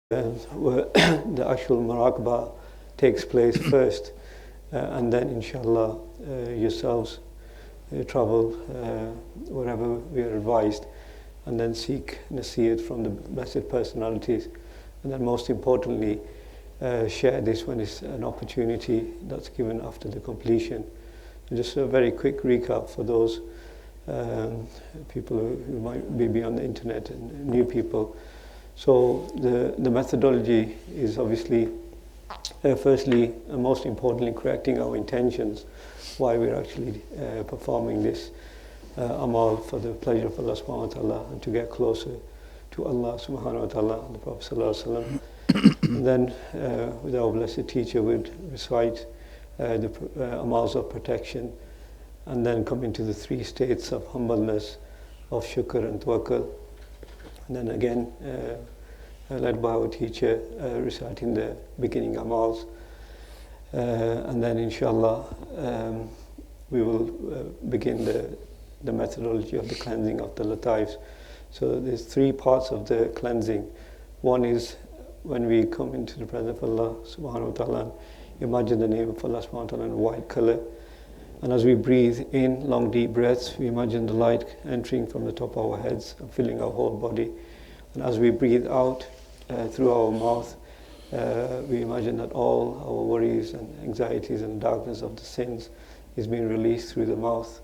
where the actual MURAQBA takes place first, and then inshallah yourselves travel wherever we are advised, and then seek nasiyat from the blessed personalities, and then most importantly share this when it's an opportunity that's given after the completion. So just a very quick recap for those people who might be on the internet and new people. So the methodology is obviously firstly and most importantly correcting our intentions, why we're actually performing this amal for the pleasure of Allah subhanahu wa ta'ala and to get closer to Allah subhanahu wa ta'ala and the Prophet sallallahu alaihi wasallam. And then with our blessed teacher we'd recite the amals of protection, and then come into the three states of humbleness, of shukr and tawakkul. And then again, led by our teacher, reciting the beginning amals. And then inshallah, we will begin the methodology of the cleansing of the lataifs. So there's three parts of the cleansing. One is when we come into the presence of Allah subhanahu wa ta'ala, imagine the name of Allah subhanahu wa ta'ala in a white color. And as we breathe in long deep breaths, we imagine the light entering from the top of our heads and filling our whole body. And as we breathe out through our mouth, we imagine that all our worries and anxieties and darkness of the sins is being released through the mouth.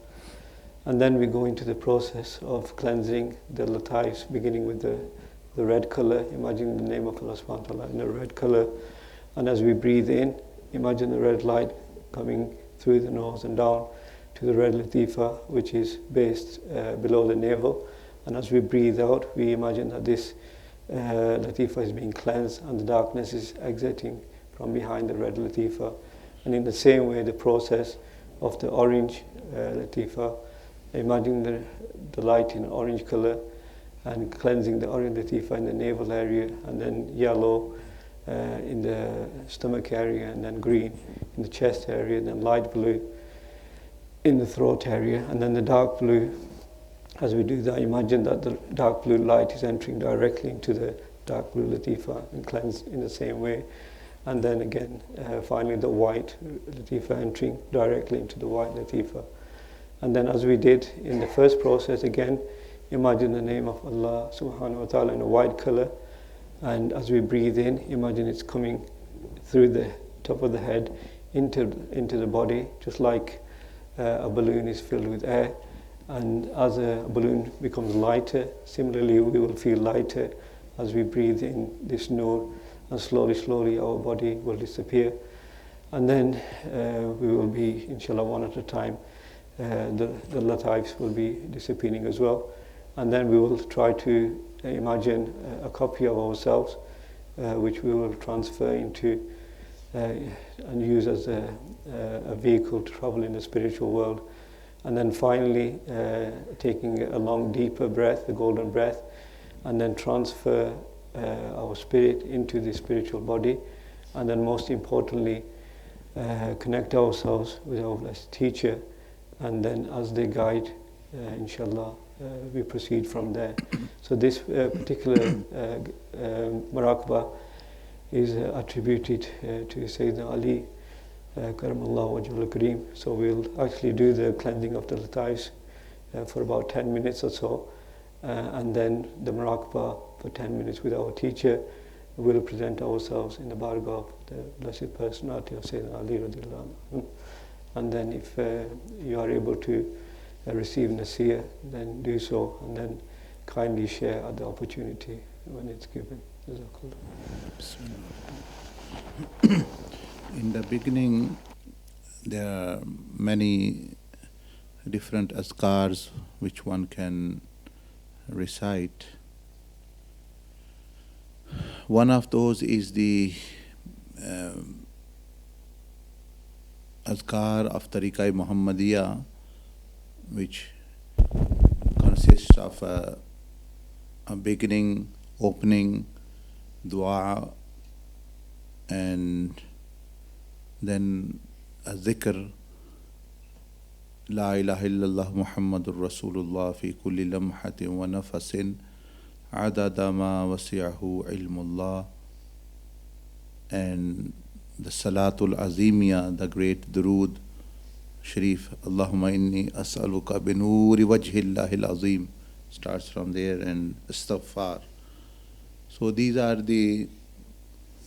And then we go into the process of cleansing the lataifs, beginning with the red color, imagining the name of Allah subhanahu wa ta'ala in a red color. And as we breathe in, imagine the red light coming through the nose and down to the red latifa, which is based below the navel. And as we breathe out, we imagine that this latifa is being cleansed and the darkness is exiting from behind the red latifa. And in the same way, the process of the orange latifa, imagine the light in orange color and cleansing the orange latifa in the navel area, and then yellow in the stomach area, and then green in the chest area, and then light blue in the throat area, and then the dark blue. As we do that, imagine that the dark blue light is entering directly into the dark blue latifa and cleansed in the same way. And then again, finally the white latifa entering directly into the white latifa. And then as we did in the first process, again, imagine the name of Allah subhanahu wa ta'ala in a white color. And as we breathe in, imagine it's coming through the top of the head into the body, just like a balloon is filled with air. And as a balloon becomes lighter, similarly we will feel lighter as we breathe in this nur, and slowly our body will disappear. And then we will be, inshallah, one at a time, the lataifs will be disappearing as well. And then we will try to imagine a copy of ourselves, which we will transfer into and use as a vehicle to travel in the spiritual world. And then finally, taking a long, deeper breath, the golden breath, and then transfer our spirit into the spiritual body. And then most importantly, connect ourselves with our blessed teacher. And then as they guide, inshallah, we proceed from there. So this particular MURAQBA is attributed to Sayyidina Ali, Karamallahu Wajhul Kareem. So we'll actually do the cleansing of the lataifs for about 10 minutes or so, and then the MURAQBA for 10 minutes with our teacher. We'll present ourselves in the bargah of the blessed personality of Sayyidina Ali radiallahu anhu. And then if you are able to receive nasiyah, then do so, and then kindly share at the opportunity when it's given. In the beginning, there are many different azkars which one can recite. One of those is the azkar of Tariqah Muhammadiyah, which consists of a beginning, opening, dua, and then a dhikr, La ilaha illallah Muhammadur Rasulullah fi kulli lamhatin wa nafasin adada ma wasi'ahu ilmullah and the Salatul Azimiya, the great Durood Sharif, Allahumma inni as'aluka binuri wajhillahil azim, starts from there, and Astaghfar. So these are the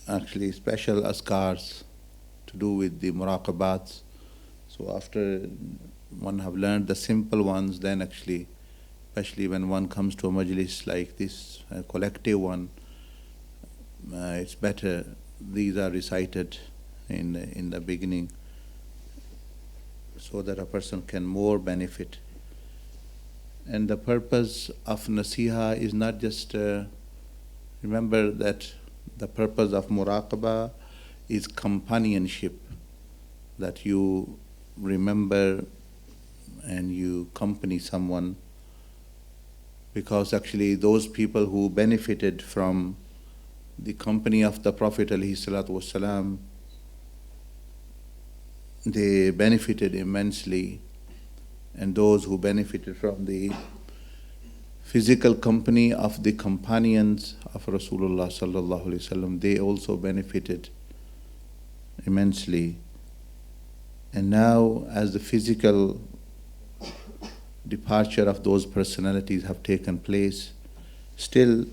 actually special askars to do with the muraqabats. So after one have learned the simple ones, then actually, especially when one comes to a majlis like this, a collective one, it's better these are recited in the beginning, so that a person can more benefit. And the purpose of nasiha is not just, remember that the purpose of muraqabah is companionship, that you remember and you accompany someone, because actually those people who benefited from the company of the Prophet ﷺ, they benefited immensely, and those who benefited from the physical company of the companions of Rasulullah sallallahu alaihi wasallam, they also benefited immensely. And now, as the physical departure of those personalities have taken place, still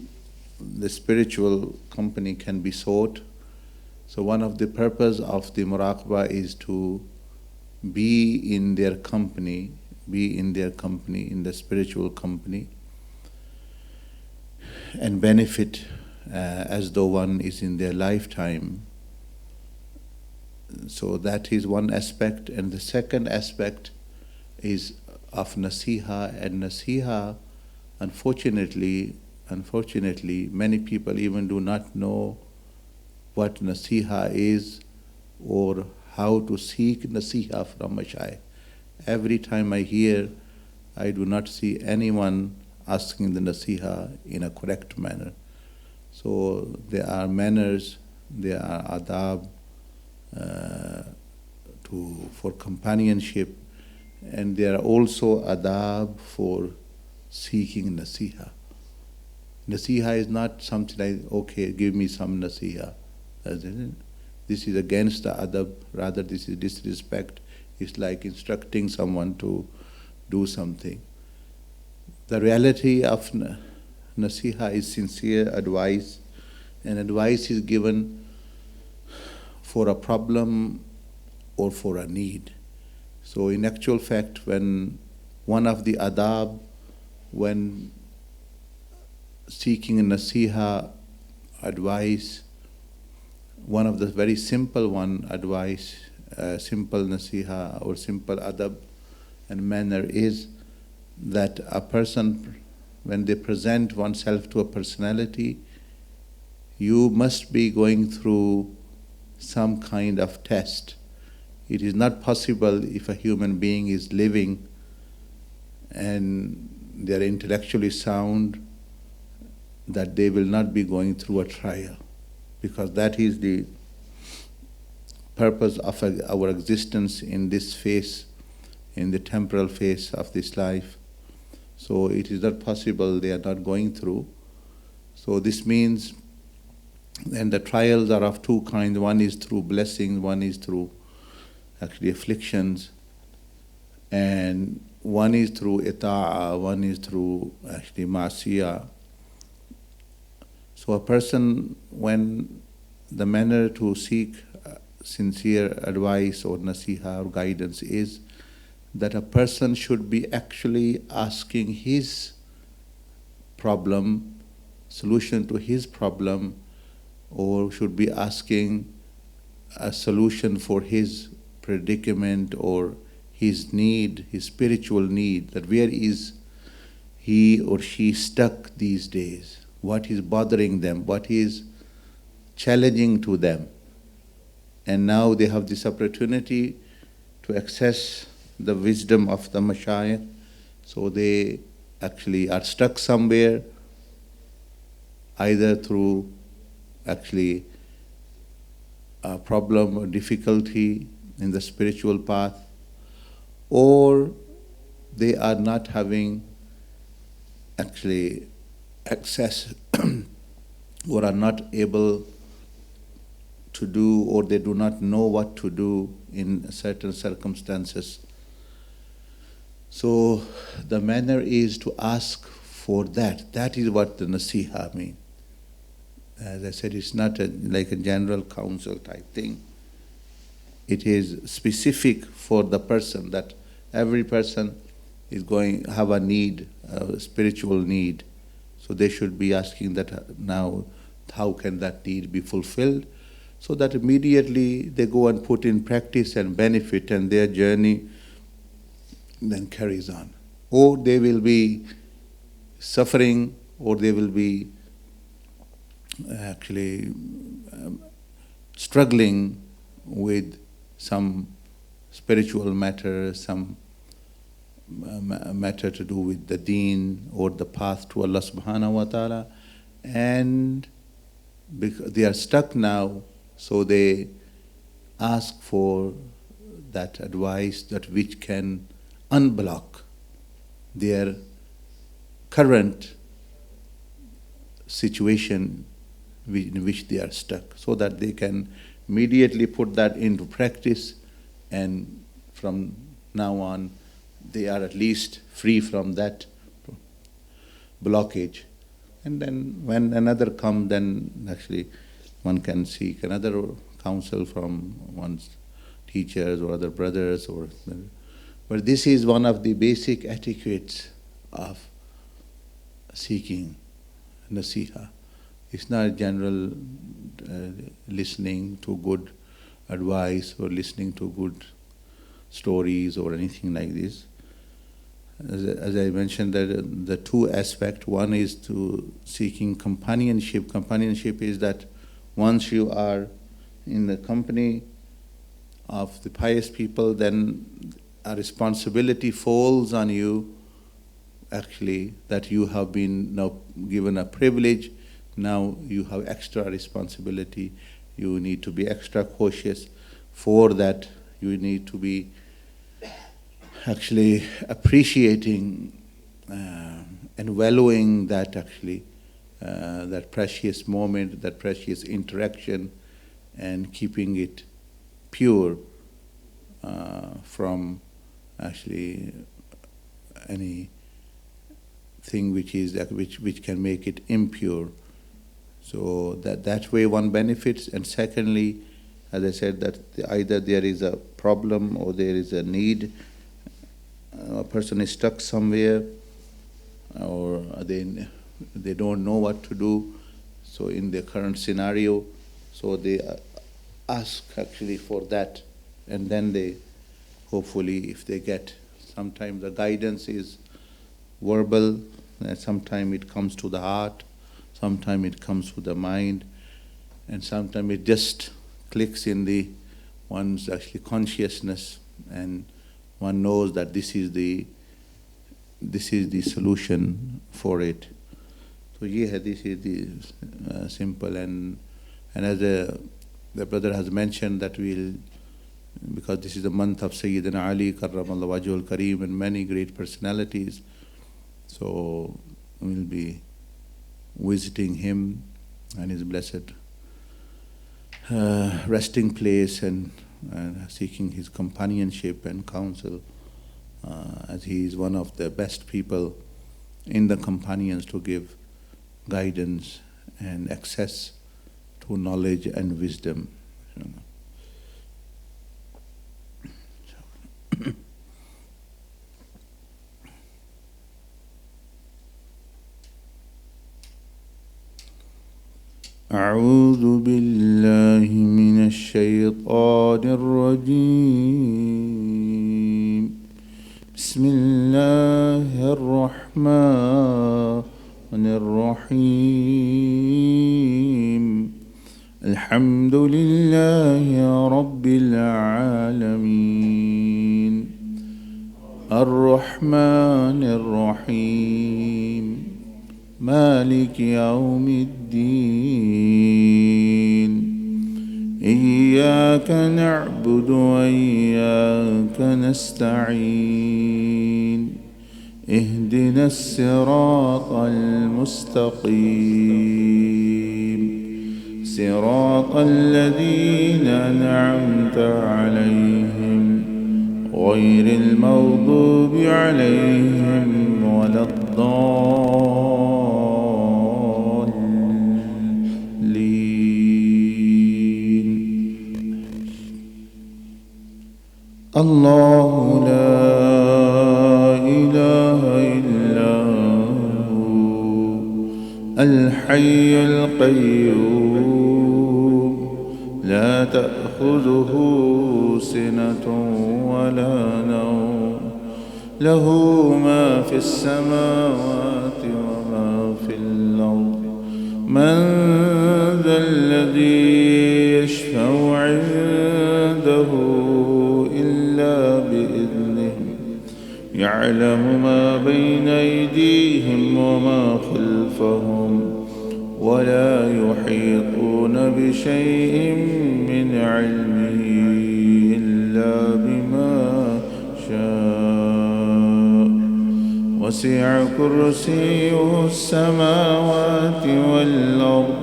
the spiritual company can be sought. So one of the purpose of the muraqabah is to be in their company, in the spiritual company, and benefit as though one is in their lifetime. So that is one aspect. And the second aspect is of nasiha. And nasiha, unfortunately, many people even do not know what nasiha is or how to seek nasiha from mashayikh. Every time I hear, I do not see anyone asking the nasiha in a correct manner. So there are manners, there are adab for companionship, and there are also adab for seeking nasiha. Nasiha is not something like, okay, give me some nasiha. This is against the adab, rather this is disrespect. It's like instructing someone to do something. The reality of nasiha is sincere advice, and advice is given for a problem or for a need. So in actual fact, when one of the adab, when seeking nasiha advice, one of the very simple simple nasiha or simple adab and manner is that a person, when they present oneself to a personality, you must be going through some kind of test. It is not possible if a human being is living and they are intellectually sound that they will not be going through a trial, because that is the purpose of our existence in this phase, in the temporal phase of this life. So it is not possible they are not going through. So this means, and the trials are of two kinds. One is through blessings, one is through actually afflictions, and one is through ita'ah, one is through actually ma'asiyah. So a person, when the manner to seek sincere advice or nasiha or guidance is that a person should be actually asking his problem, solution to his problem, or should be asking a solution for his predicament or his need, his spiritual need, that where is he or she stuck these days? What is bothering them? What is challenging to them? And now they have this opportunity to access the wisdom of the mashayikh. So they actually are stuck somewhere, either through actually a problem or difficulty in the spiritual path, or they are not having actually access or are not able to do, or they do not know what to do in certain circumstances. So the manner is to ask for that. That is what the nasiha means. As I said, it's not like a general counsel type thing. It is specific for the person, that every person is going to have a need, a spiritual need. So they should be asking that now, how can that need be fulfilled? So that immediately they go and put in practice and benefit, and their journey then carries on. Or they will be suffering, or they will be actually struggling with some spiritual matter, some matter to do with the deen or the path to Allah subhanahu wa ta'ala, and because they are stuck now, so they ask for that advice that which can unblock their current situation in which they are stuck, so that they can immediately put that into practice, and from now on they are at least free from that blockage. And then when another comes, then actually one can seek another counsel from one's teachers or other brothers. But this is one of the basic etiquettes of seeking nasiha. It's not general listening to good advice or listening to good stories or anything like this. As I mentioned, that the two aspects, one is to seeking companionship. Companionship is that once you are in the company of the pious people, then a responsibility falls on you, actually, that you have been now given a privilege. Now you have extra responsibility. You need to be extra cautious. For that, you need to be actually appreciating and valuing that actually, that precious moment, that precious interaction, and keeping it pure from actually any thing which can make it impure. So that way one benefits. And secondly, as I said, that either there is a problem or there is a need, a person is stuck somewhere, or they don't know what to do. So in the current scenario, so they ask actually for that, and then they hopefully, if they get, sometimes the guidance is verbal, and sometimes it comes to the heart, sometimes it comes to the mind, and sometimes it just clicks in the one's actually consciousness, and one knows that this is the solution for it. So yeah, this is the simple, and as the brother has mentioned, that we'll, because this is the month of Sayyidina Ali Karramallahu Wajhul Kareem and many great personalities, so we'll be visiting him and his blessed resting place, and seeking his companionship and counsel, as he is one of the best people in the companions to give guidance and access to knowledge and wisdom. أعوذ بالله من الشيطان الرجيم. بسم الله الرحمن الرحيم. الحمد لله رب العالمين. الرحمن الرحيم. مالك يوم الدين. إياك نعبد وإياك نستعين. اهدنا الصراط المستقيم. صراط الذين أنعمت عليهم غير المغضوب عليهم ولا الضالين. الله لا إله إلا هو الحي القيوم لا تأخذه سنة ولا نوم له ما في السماوات وما في الأرض. من ذا الذي يشفع عنده إلا بإذنه يعلم ما بين أيديهم وما خلفهم ولا يحيطون بشيء من علمه إلا بما شاء. وسع كرسيه السماوات والأرض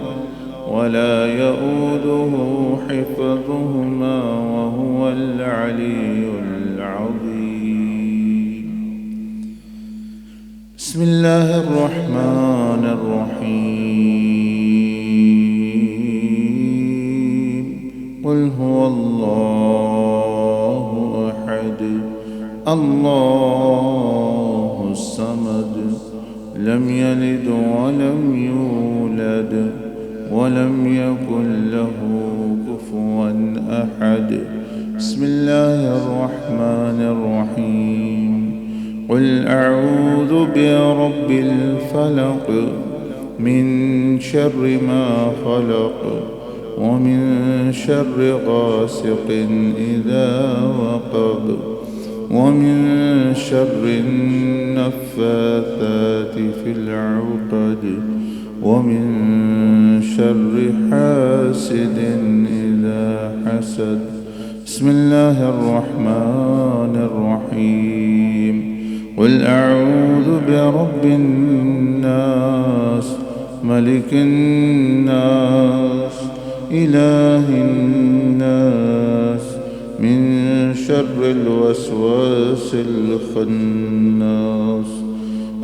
ولا يؤوده حفظهما وهو العلي العظيم. بسم الله الرحمن الرحيم. قل هو الله أحد الله الصمد لم يلد ولم يولد ولم يكن له كفوا أحد. بسم الله الرحمن الرحيم. قل أعوذ برب الفلق من شر ما خلق ومن شر غاسق إذا وقب ومن شر النفاثات في العقد ومن شر حاسد إذا حسد. بسم الله الرحمن الرحيم. قل أعوذ برب الناس ملك الناس إله الناس من شر الوسواس الخناس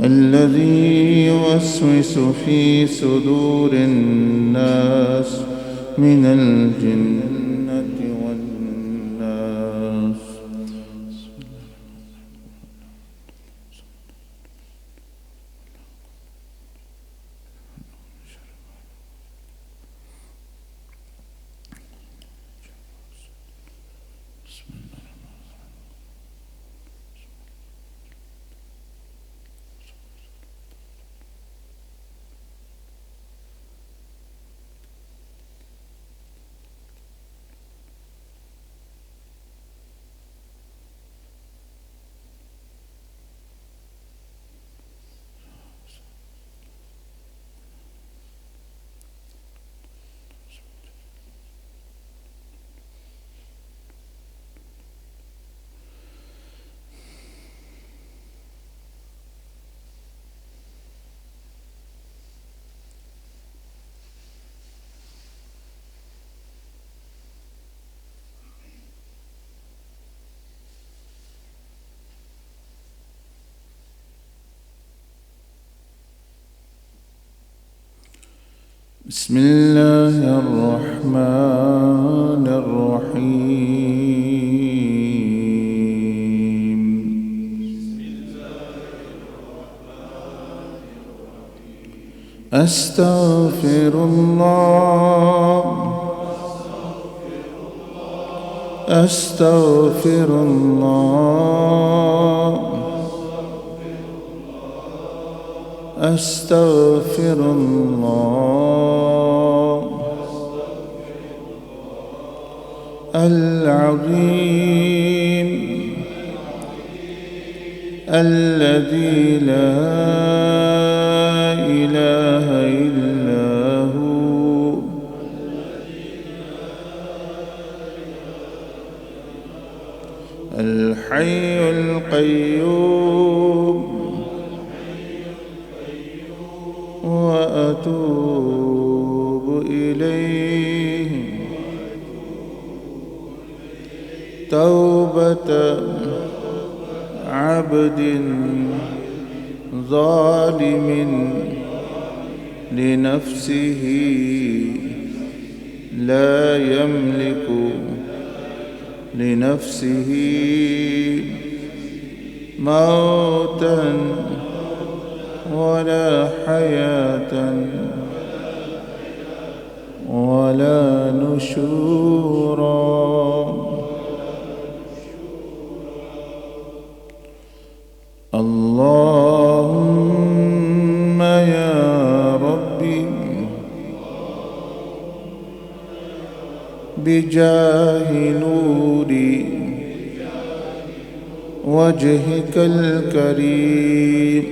الذي يوسوس في صدور الناس من الجنة والناس. بسم الله الرحمن الرحيم. أستغفر الله أستغفر الله أستغفر الله العظيم الذي لا إله إلا هو الحي القيوم وأتوب إليه توبة عبد ظالم لنفسه لا يملك لنفسه موتا ولا حياة ولا نشورا. اللهم يا ربي بجاه نور وجهك الكريم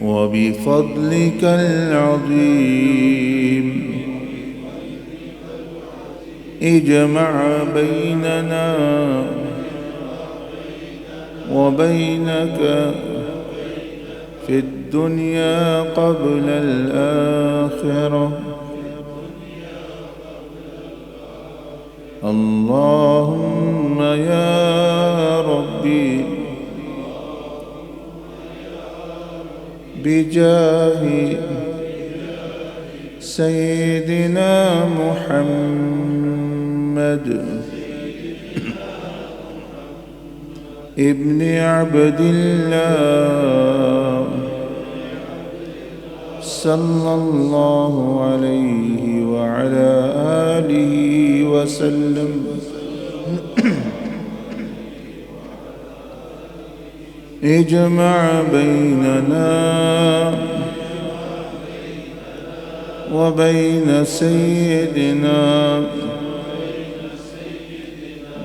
وبفضلك العظيم اجمع بيننا وبينك في الدنيا قبل الآخرة. اللهم يا ربي بجاه سيدنا محمد ابن عبد الله صلى الله عليه وعلى آله وسلم اجمع بيننا وبين سيدنا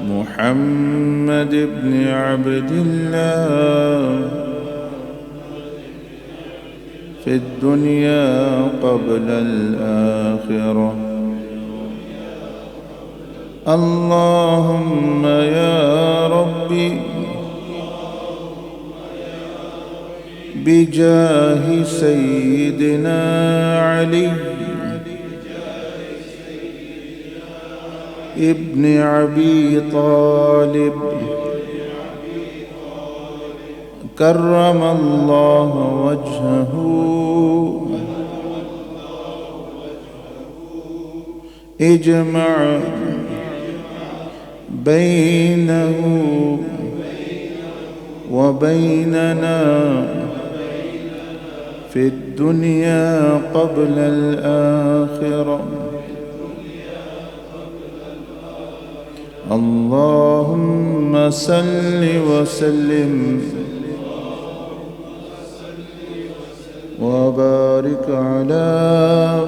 محمد بن عبد الله في الدنيا قبل الآخرة. اللهم يا ربي بجاه سيدنا علي ابن أبي طالب كرم الله وجهه اجمع بينه وبيننا في الدنيا قبل الآخرة. اللهم صل وسلم وبارك على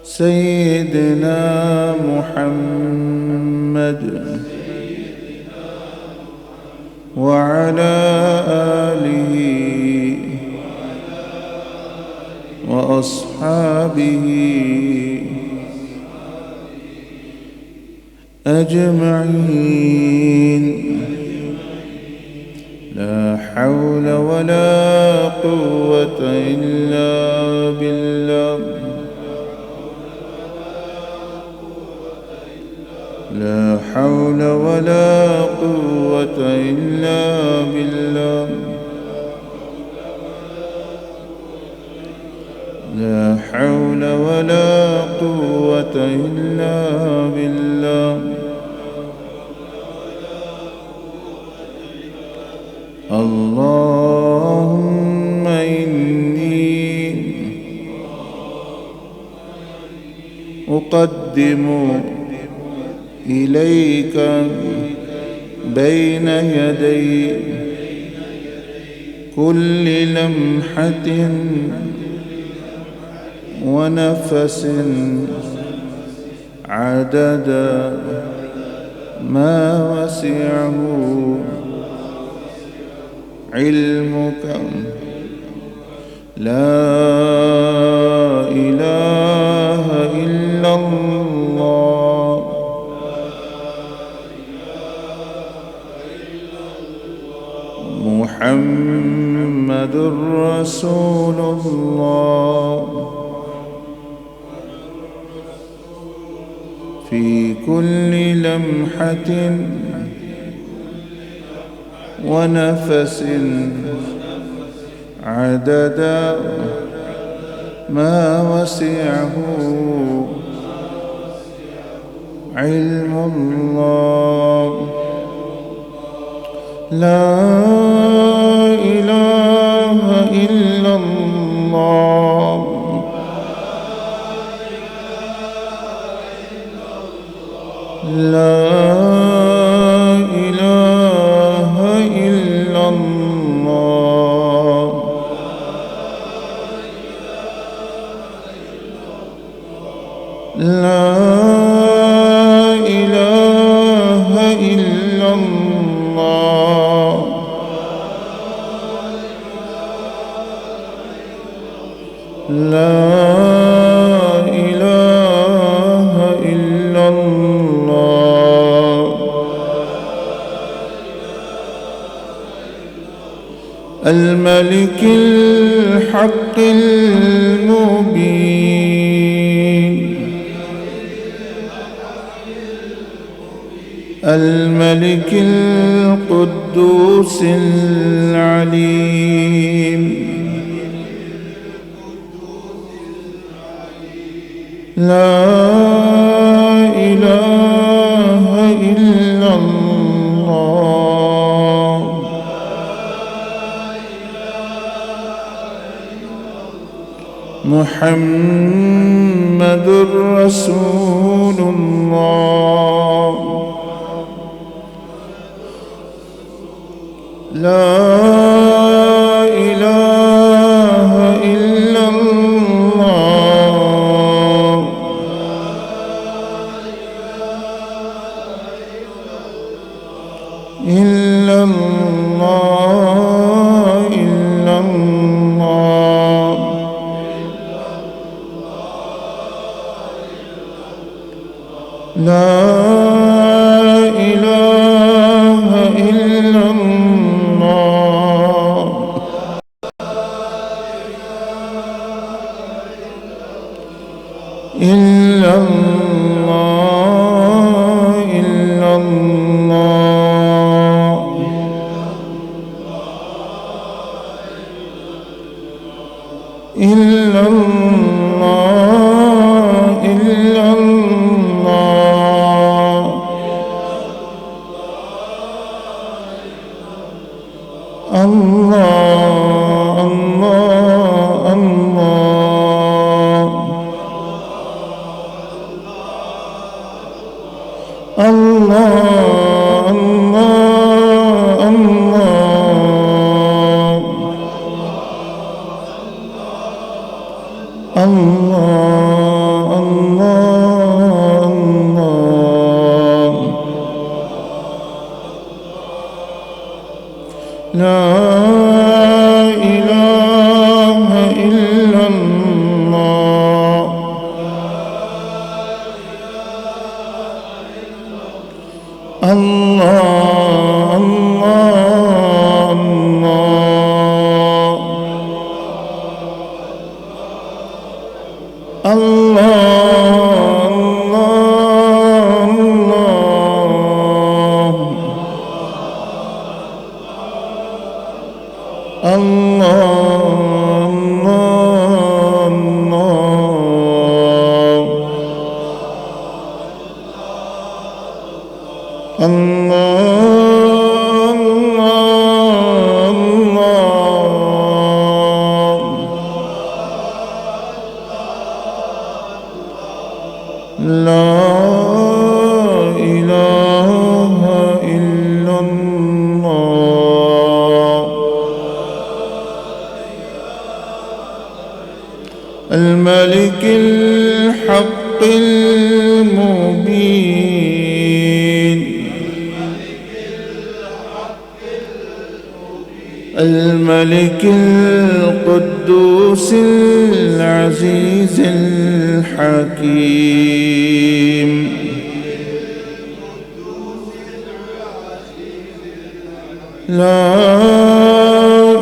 سيدنا محمد وعلى آله وأصحابه أجمعين. لا حول ولا قوة إلا بالله. لا حول ولا قوة إلا بالله. لا حول ولا قوة إلا بالله. اللهم إني أقدم إليك بين يدي كل لمحة ونفس عدد ما وسعه علمك. لا إله إلا الله. محمد رسول الله في كل لمحة ونفس عدد ما وسعه علم الله لا إله إلا الله لا إله إلا الله لا إله إلا الله لا إله إلا الله الملك الحق المبين الملك القدوس العليم لا إله إلا الله محمد رسول الله لا إله إلا الله إلا الله إلا الله لا إله إلا الله إلا الله إلا الله إلا الله إلا الله الله الله الله الله الله الله الله لا إله إلا الله الله الله الله الله لا إله إلا الله الملك الحق المبين الملك القدوس العزيز الحكيم لا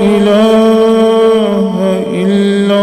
إله إلا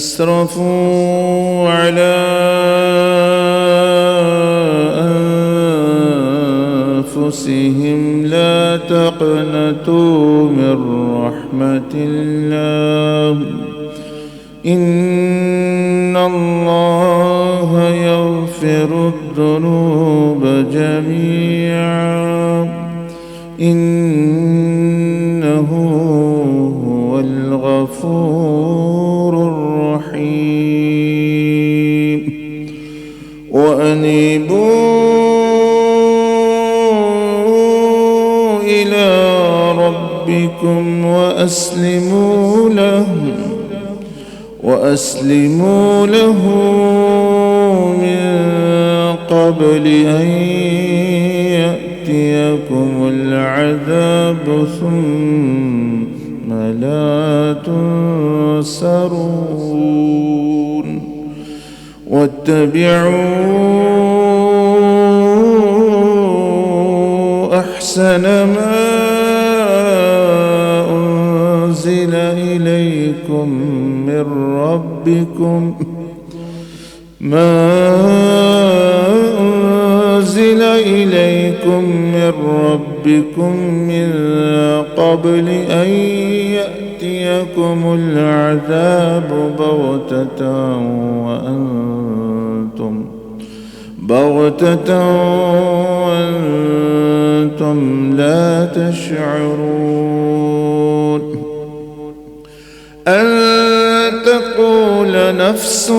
أسرفوا على أنفسهم لا تقنطوا من رحمة الله إن الله يغفر الذنوب جميعا إنه هو الغفور الرحيم وأنيبوا إلى ربكم وأسلموا له من قبل أن يأتيكم العذاب ثم لا تنصرون واتبعوا أحسن ما أنزل إليكم من ربكم من قبل أن يأتيكم العذاب بغتة وأنتم لا تشعرون أن تقول نفس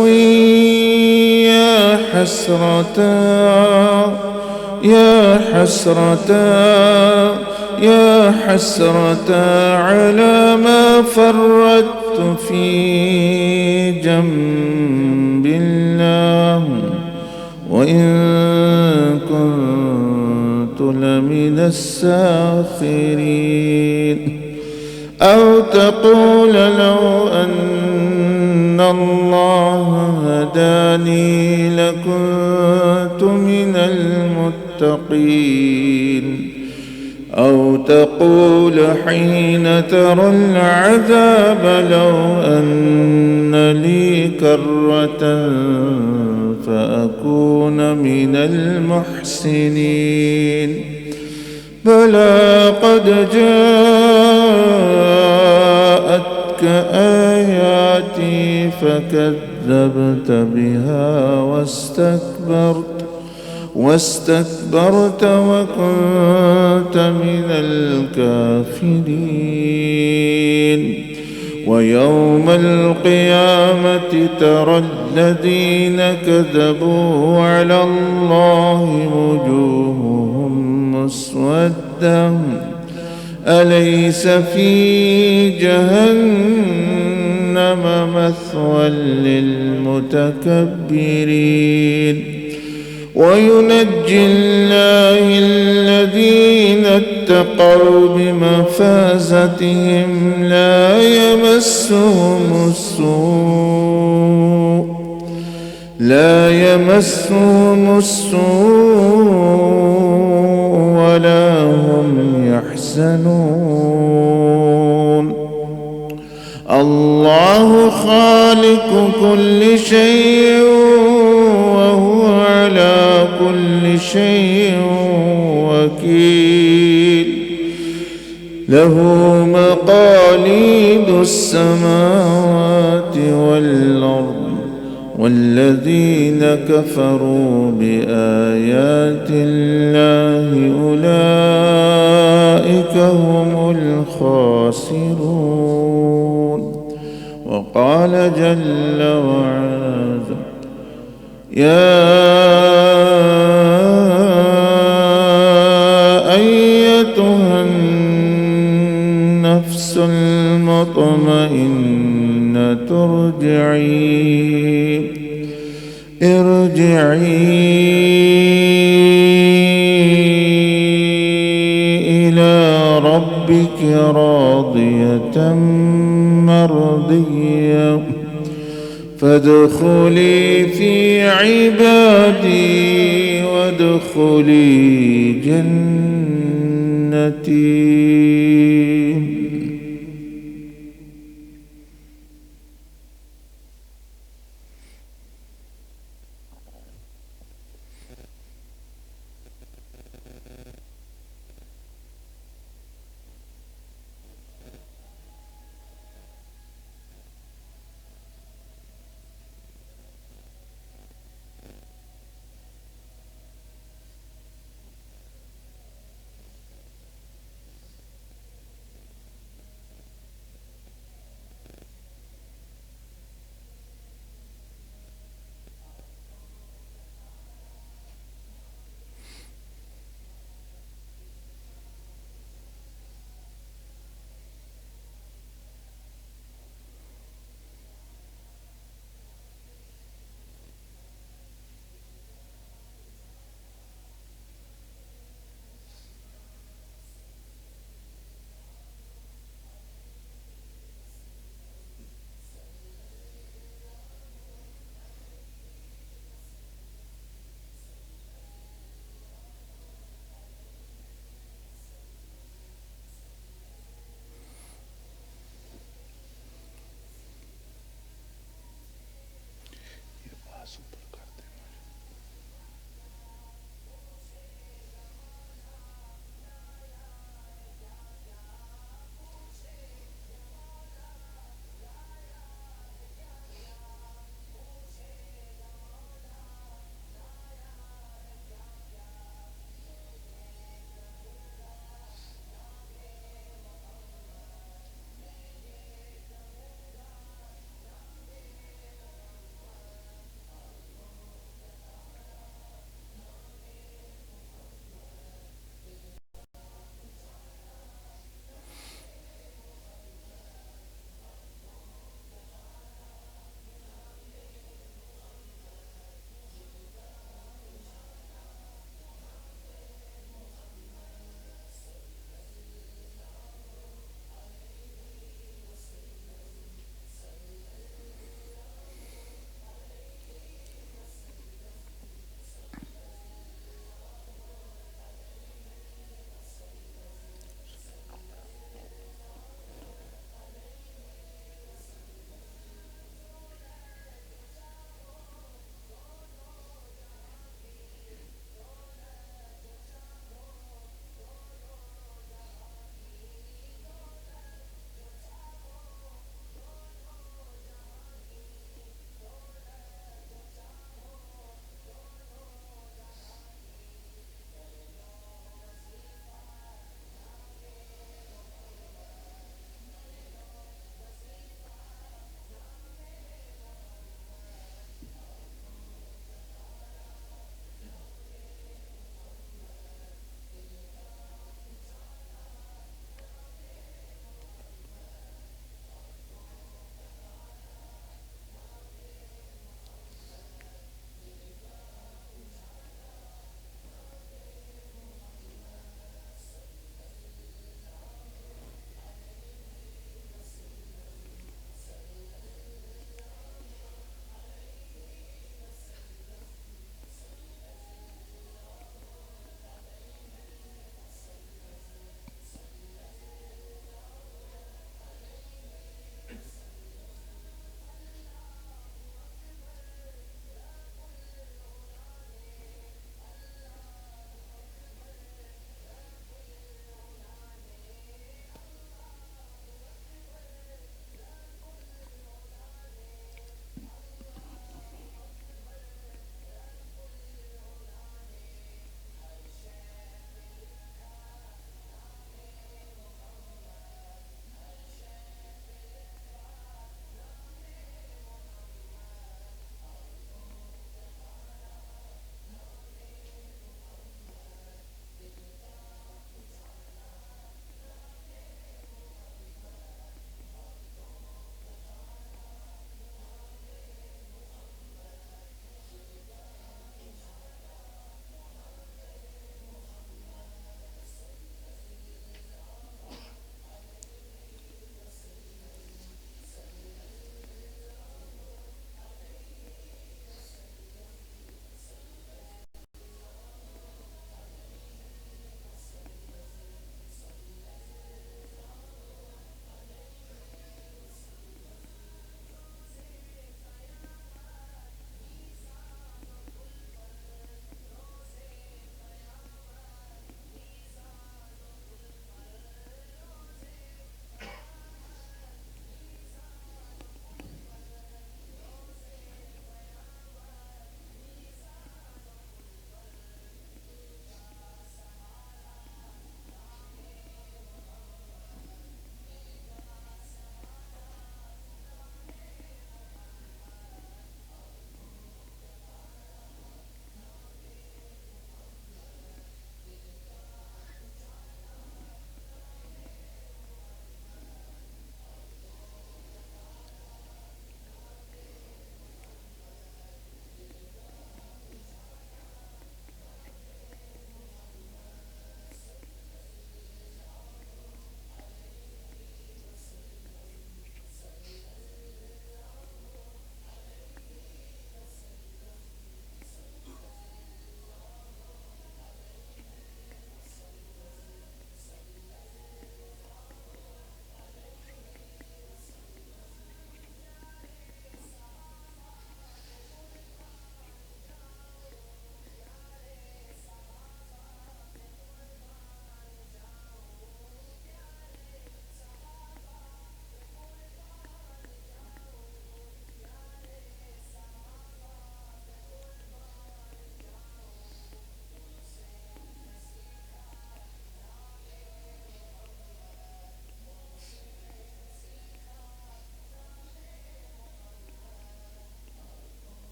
يا حسرة على ما فرطت في جنب الله وإن كنت لمن الساخرين أو تقول لو أن الله هداني لكنت من المتقين أو تقول حين ترى العذاب لو أن لي كرة فأكون من المحسنين بلى قد جاءتك آياتي فكذبت بها واستكبرت وكنت من الكافرين. ويوم القيامة ترى الذين كذبوا على الله وجوههم مسودة أليس في جهنم مثوى للمتكبرين. وينجي الله الذين اتقوا بمفازتهم لا يمسهم السوء ولا هم يحزنون. الله خالق كل شيء وهو على كل شيء وكيل. له مقاليد السماوات والأرض والذين كفروا بآيات الله أولئك هم الخاسرون. وقال جل وعلا يا أيتها النفس المطمئنة ارجعي إلى ربك راضية مرضية فادخلي في عبادي وادخلي جنتي.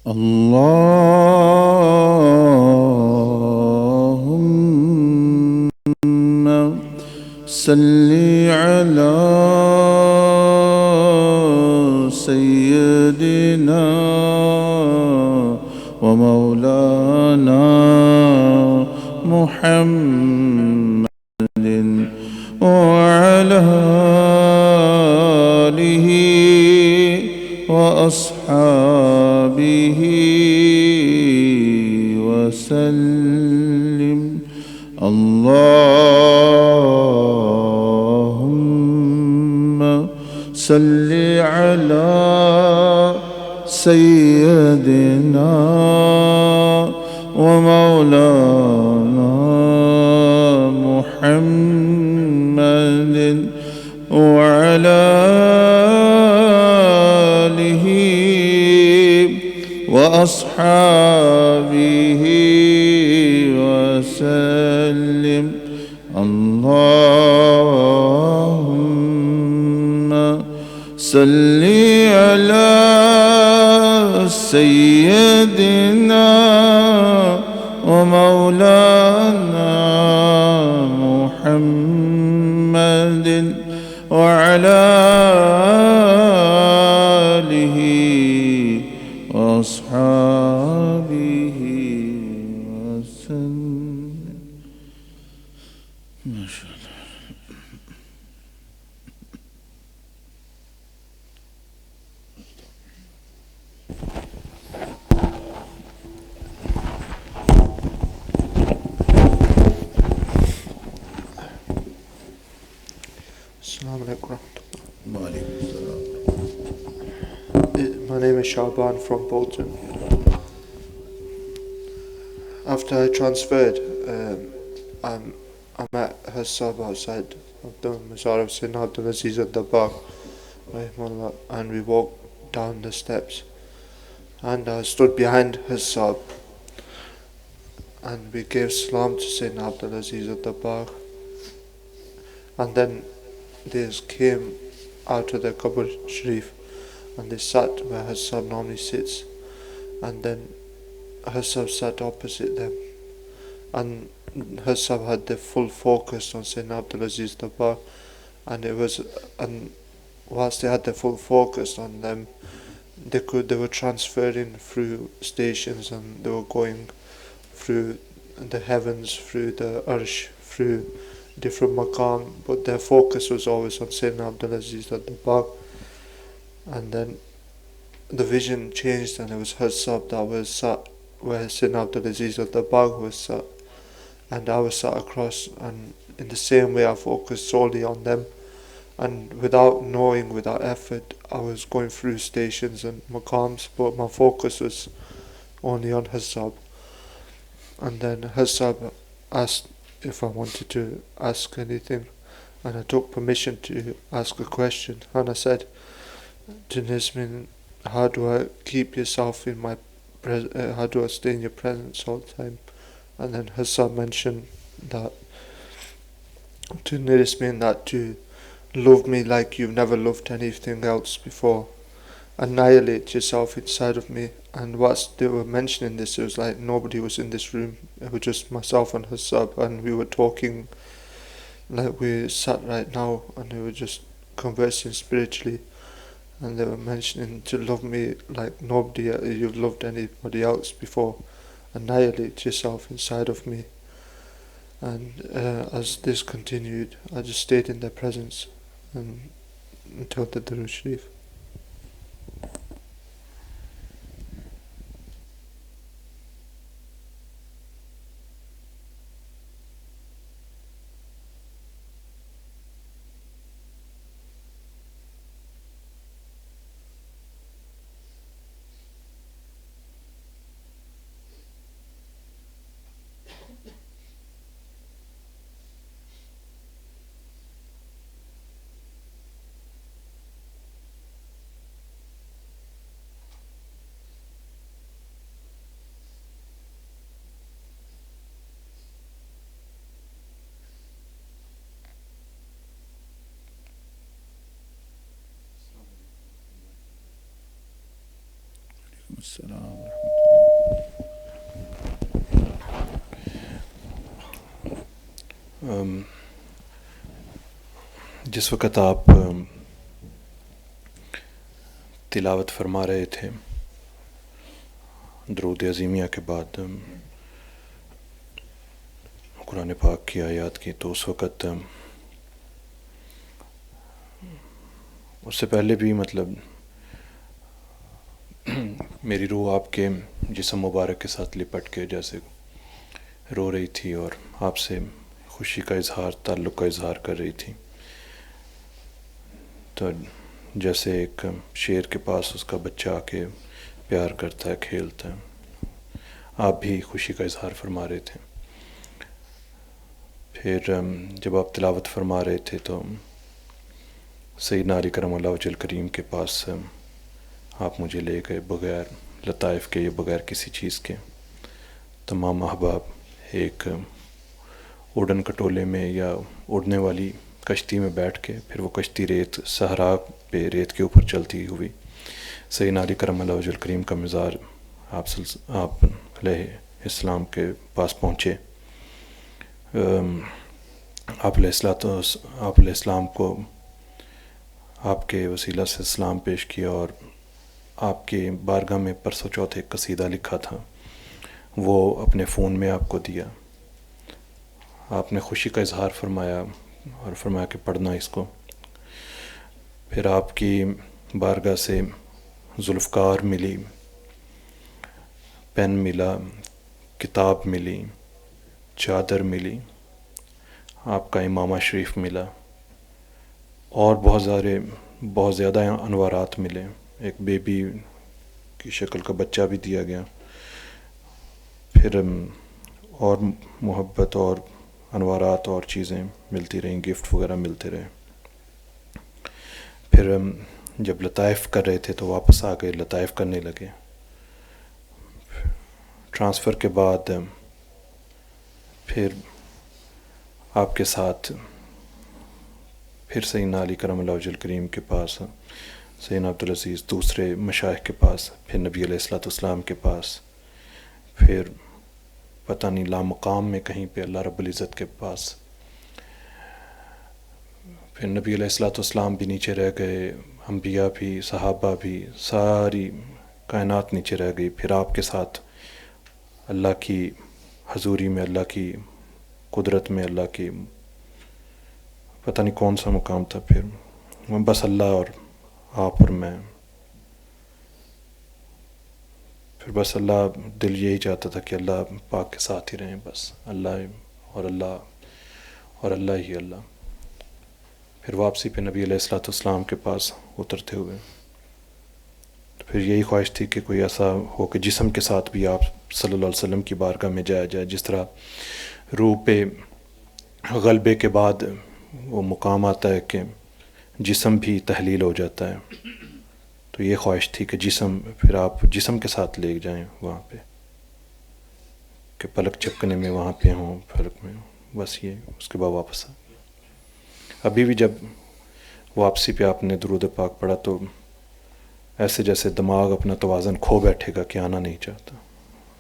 اللهم صل على سيدنا ومولانا محمد وعلى آله وأصحابه وسلم. اللهم صل على سيدنا ومولانا محمد وعلى آله وأصحابه وسلم. اللهم صل على سيدنا ومولانا محمد وعلى آله وأصحابه وسلم. ما شاء الله. Assalamu alaikum. Walaikum salam. My name is Shaban from Bolton. After I transferred, I met her sub outside of the Mazar of Sayyidina Abdul Aziz at the bar, and we walked down the steps. And I stood behind her sub, and we gave salam to Sayyidina Abdul Aziz at the bar. And then they came out of the Qabr Sharif and they sat where her sub normally sits, and then her sub sat opposite them, and her sub had the full focus on Sayyidina Abdul Aziz Dabar, and whilst they had the full focus on them, they were transferring through stations, and they were going through the heavens, through the Arsh, through different maqam, but their focus was always on Sayyidina Abdul Aziz Dabar. And then the vision changed, and it was her sub that was sat where Sayyidina Abdul Aziz Dabar was sat, and I was sat across, and in the same way I focused solely on them, and without knowing, without effort, I was going through stations and maqams, but my focus was only on her sub. And then her sub asked if I wanted to ask anything, and I took permission to ask a question, and I said to Nismin, how do I keep yourself in my how do I stay in your presence all the time? And then Hassan mentioned that to Nismin, that to love me like you've never loved anything else before, annihilate yourself inside of me. And whilst they were mentioning this, it was like nobody was in this room, it was just myself and Hassan, and we were talking like we sat right now, and we were just conversing spiritually. And they were mentioning to love me like nobody you've loved anybody else before, annihilate yourself inside of me. And as this continued, I just stayed in their presence until the Durood Sharif. السلام جس وقت آپ تلاوت فرما رہے تھے درود عظیمیہ کے بعد قرآن پاک کی آیات کی، تو اس وقت اس سے پہلے بھی مطلب میری روح آپ کے جسم مبارک کے ساتھ لپٹ کے جیسے رو رہی تھی اور آپ سے خوشی کا اظہار، تعلق کا اظہار کر رہی تھی. تو جیسے ایک شیر کے پاس اس کا بچہ آ کے پیار کرتا ہے، کھیلتا ہے، آپ بھی خوشی کا اظہار فرما رہے تھے. پھر جب آپ تلاوت فرما رہے تھے تو سیدنا علی کرم اللہ وجہ کریم کے پاس آپ مجھے لے گئے، بغیر لطائف کے، بغیر کسی چیز کے. تمام احباب ایک اڑن کٹولے میں یا اڑنے والی کشتی میں بیٹھ کے، پھر وہ کشتی ریت صحرا پہ ریت کے اوپر چلتی ہوئی سیدنا علی کرم اللہ وجہ کریم کا مزار آپ علیہ السلام کے پاس پہنچے. آپ علیہ السلام کو آپ کے وسیلہ سے اسلام پیش کیا اور آپ کے بارگاہ میں پرسوں چوتھ ایک قصیدہ لکھا تھا، وہ اپنے فون میں آپ کو دیا. آپ نے خوشی کا اظہار فرمایا اور فرمایا کہ پڑھنا اس کو. پھر آپ کی بارگاہ سے ذوالفقار ملی، پین ملا، کتاب ملی، چادر ملی، آپ کا امامہ شریف ملا اور بہت زیادہ انوارات ملے. ایک بیبی کی شکل کا بچہ بھی دیا گیا. پھر اور محبت اور انوارات اور چیزیں ملتی رہیں، گفٹ وغیرہ ملتے رہے. پھر جب لطائف کر رہے تھے تو واپس آ گئے، لطائف کرنے لگے. ٹرانسفر کے بعد پھر آپ کے ساتھ پھر سیدنا علی کرم اللہ وجہ کریم کے پاس، سیدنا عبدالعزیز، دوسرے مشائخ کے پاس، پھر نبی علیہ السلام کے پاس، پھر پتہ نہیں لامقام میں کہیں پہ اللہ رب العزت کے پاس. پھر نبی علیہ السلام بھی نیچے رہ گئے، انبیاء بھی، صحابہ بھی، ساری کائنات نیچے رہ گئی. پھر آپ کے ساتھ اللہ کی حضوری میں، اللہ کی قدرت میں، اللہ کی پتہ نہیں کون سا مقام تھا. پھر بس اللہ اور آپ اور میں. پھر بس اللہ، دل یہی چاہتا تھا کہ اللہ پاک کے ساتھ ہی رہیں، بس اللہ اور اللہ اور اللہ ہی اللہ. پھر واپسی پہ نبی علیہ السلام کے پاس اترتے ہوئے تو پھر یہی خواہش تھی کہ کوئی ایسا ہو کہ جسم کے ساتھ بھی آپ صلی اللہ علیہ وسلم کی بارگاہ میں جایا جائے. جس طرح روح پہ غلبے کے بعد وہ مقام آتا ہے کہ جسم بھی تحلیل ہو جاتا ہے، تو یہ خواہش تھی کہ جسم، پھر آپ جسم کے ساتھ لے جائیں وہاں پہ، کہ پلک چپکنے میں وہاں پہ ہوں، پلک میں ہوں. بس یہ اس کے بعد واپس آ. ابھی بھی جب واپسی پہ آپ نے درود پاک پڑھا تو ایسے جیسے دماغ اپنا توازن کھو بیٹھے گا کہ آنا نہیں چاہتا.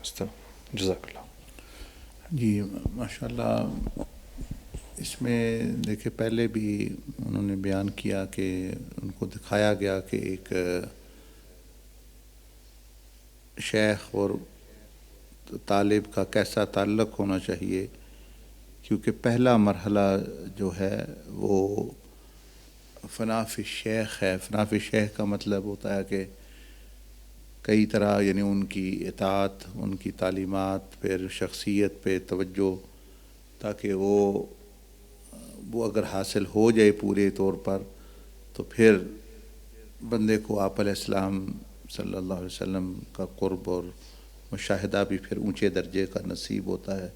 اس طرح. جزاک اللہ. جی ماشاءاللہ. اس میں دیکھیں پہلے بھی انہوں نے بیان کیا کہ ان کو دکھایا گیا کہ ایک شیخ اور طالب کا کیسا تعلق ہونا چاہیے، کیونکہ پہلا مرحلہ جو ہے وہ فنا فی الشیخ ہے. فنا فی الشیخ کا مطلب ہوتا ہے کہ کئی طرح، یعنی ان کی اطاعت، ان کی تعلیمات، پھر شخصیت پہ توجہ، تاکہ وہ اگر حاصل ہو جائے پورے طور پر تو پھر بندے کو آپ علیہ السلام صلی اللہ علیہ وسلم کا قرب اور مشاہدہ بھی پھر اونچے درجے کا نصیب ہوتا ہے.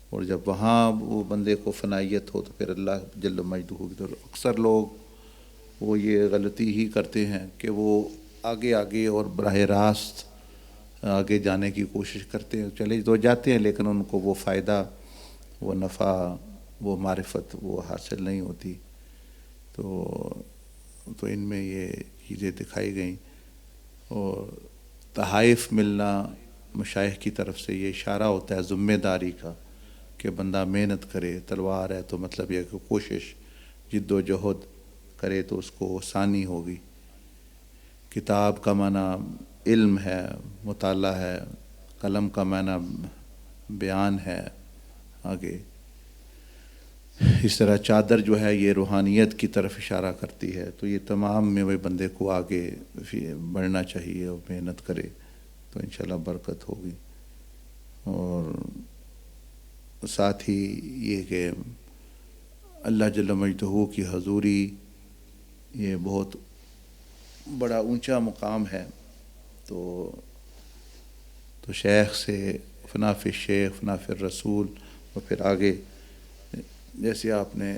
اور جب وہاں وہ بندے کو فنائیت ہو تو پھر اللہ جل مجدہ کی طرف. اکثر لوگ وہ یہ غلطی ہی کرتے ہیں کہ وہ آگے اور براہ راست آگے جانے کی کوشش کرتے ہیں، چلے تو جاتے ہیں، لیکن ان کو وہ فائدہ، وہ نفع، وہ معرفت وہ حاصل نہیں ہوتی. تو ان میں یہ چیزیں دکھائی گئیں. اور तहाइफ मिलना मशाइख की तरफ से ये इशारा होता है ज़िम्मेदारी का कि बंदा मेहनत करे। तलवार है तो मतलब यह कि कोशिश जिद्दोजहद करे तो उसको आसानी होगी। किताब का माना इल्म है, मुताला है, कलम का माना बयान है। आगे इस तरह चादर जो है ये रूहानियत की तरफ इशारा करती है। तो ये तमाम में वही बंदे को आगे बढ़ना चाहिए और मेहनत करे तो इंशाल्लाह बरकत होगी। और साथ ही ये कि अल्लाह जल्ल मजदहू की हजूरी ये बहुत बड़ा ऊंचा मुकाम है। तो शेख से फना फिर शेख, फना फिर रसूल, और फिर आगे जैसे आपने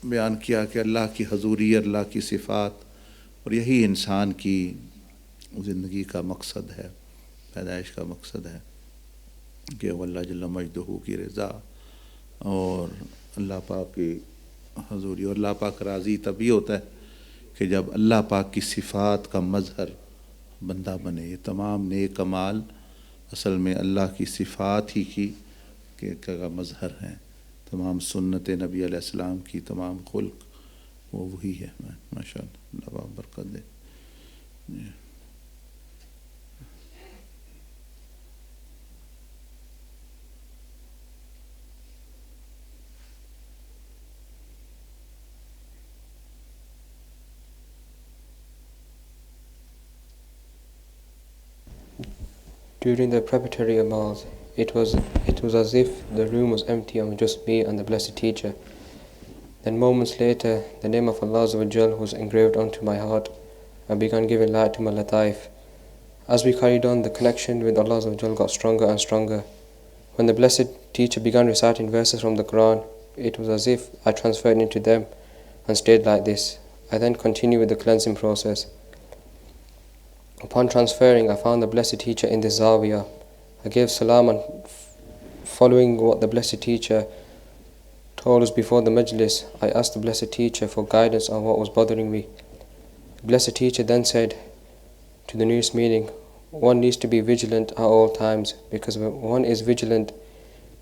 बयान किया कि अल्लाह की हजूरी, अल्लाह की सिफ़ात, और यही इंसान की ज़िंदगी का मकसद है, पैदाइश का मकसद है कि अल्लाह जल्ल मजदहू की रज़ा और अल्लाह पाक की हजूरी। और अल्लाह पाक राज़ी तभी होता है कि जब अल्लाह पाक की सिफ़ात का मज़हर बंदा बने। ये तमाम नेक कमाल असल में अल्लाह की सिफ़ात ही की का मज़हर हैं। तमाम सुन्नत नबी अलैहिस्सलाम की तमाम खुल्क वो वही है। माशाअल्लाह, अल्लाह बरकत दे। During the preparatory amals, it was as if the room was empty and just me and the Blessed Teacher. Then moments later, the name of Allah Azza wa Jal was engraved onto my heart and began giving light to my lataif. As we carried on, the connection with Allah Azza wa Jal got stronger and stronger. When the Blessed Teacher began reciting verses from the Quran, it was as if I transferred into them and stayed like this. I then continued with the cleansing process. Upon transferring, I found the Blessed Teacher in the Zawiyah. I gave salam and following what the Blessed Teacher told us before the majlis, I asked the Blessed Teacher for guidance on what was bothering me. The Blessed Teacher then said to the nearest meaning, one needs to be vigilant at all times, because when one is vigilant,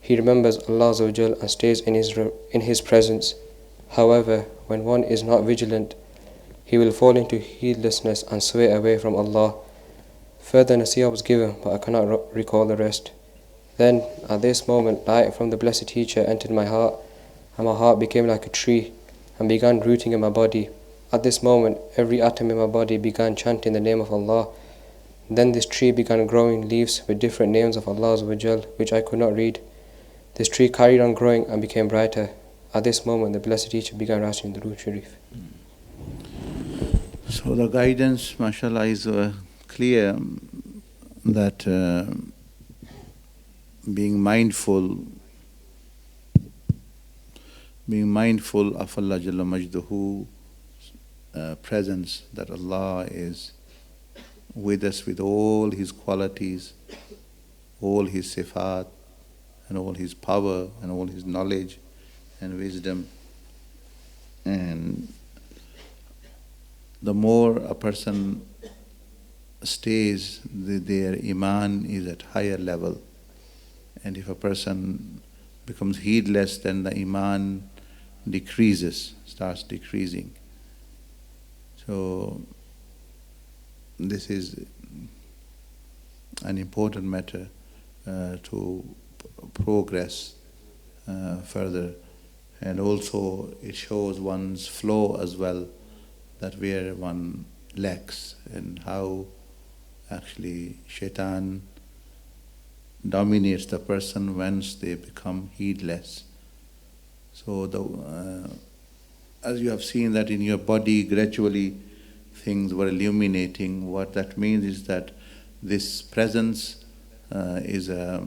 he remembers Allah Azza wa Jal and stays in His presence. However, when one is not vigilant, he will fall into heedlessness and sway away from Allah. Further nasihah was given, but I cannot recall the rest. Then, at this moment, light from the Blessed Teacher entered my heart, and my heart became like a tree and began rooting in my body. At this moment, every atom in my body began chanting the name of Allah. Then this tree began growing leaves with different names of Allah Azza wa Jal, which I could not read. This tree carried on growing and became brighter. At this moment, the Blessed Teacher began writing the Durood Sharif. So the guidance, mashallah, is clear that being mindful of Allah Jalla Majduhu presence, that Allah is with us with all His qualities, all His sifat, and all His power, and all His knowledge and wisdom. And the more a person stays, their iman is at higher level. And if a person becomes heedless, then the iman decreases, starts decreasing. So this is an important matter to progress further. And also it shows one's flow as well, that where one lacks and how actually shaitan dominates the person once they become heedless. So as you have seen that in your body gradually things were illuminating, what that means is that this presence is a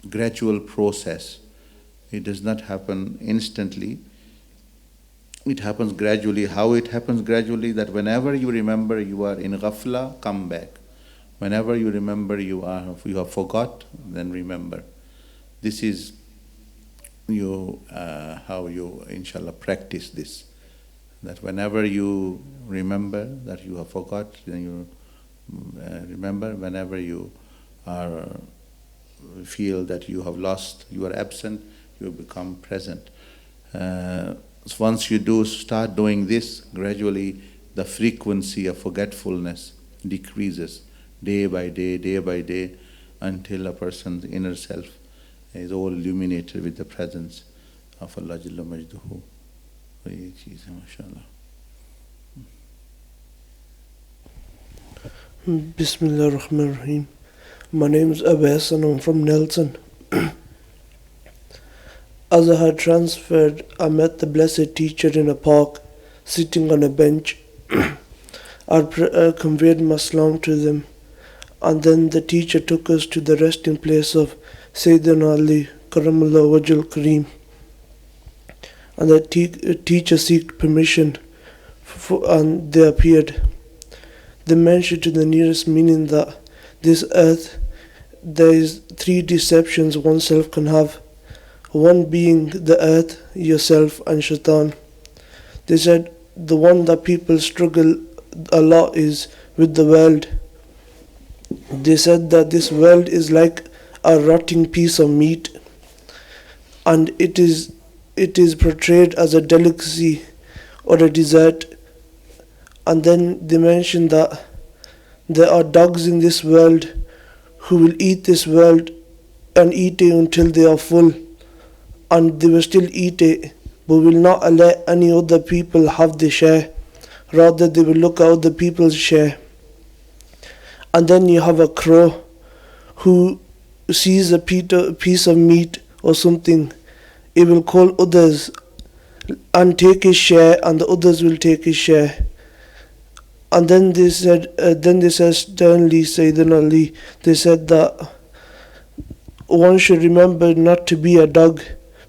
gradual process. It does not happen instantly. It happens gradually. How it happens gradually? That whenever you remember you are in ghafla, come back. Whenever you remember you have forgot, then remember. This is how you inshallah practice this. That whenever you remember that you have forgot, then you Remember, whenever you feel that you have lost, you are absent, you become present. Once you start doing this, gradually the frequency of forgetfulness decreases day by day, until a person's inner self is all illuminated with the presence of Allah Jalla Majduhu. ये चीज़ है माशाअल्लाह. Bismillah ar-Rahman ar-Rahim. My name is Abbas and I'm from Nelson. As I had transferred, I met the blessed teacher in a park, sitting on a bench. I conveyed my salam to them, and then the teacher took us to the resting place of Sayyidina Ali Karamallah Wajal Kareem. And the teacher sought permission, and they appeared. They mentioned to the nearest meaning that this earth, there is 3 deceptions oneself can have. One being the earth, yourself, and shaitan. They said the one that people struggle a lot is with the world. They said that this world is like a rotting piece of meat, and it is portrayed as a delicacy or a dessert. And then they mentioned that there are dogs in this world who will eat this world and eat it until they are full, and they will still eat it, but will not let any other people have their share. Rather, they will look at other people's share. And then you have a crow who sees a piece of meat or something. It will call others and take his share, and the others will take his share. And then they said sternly, Sayyidina Ali, they said that one should remember not to be a dog,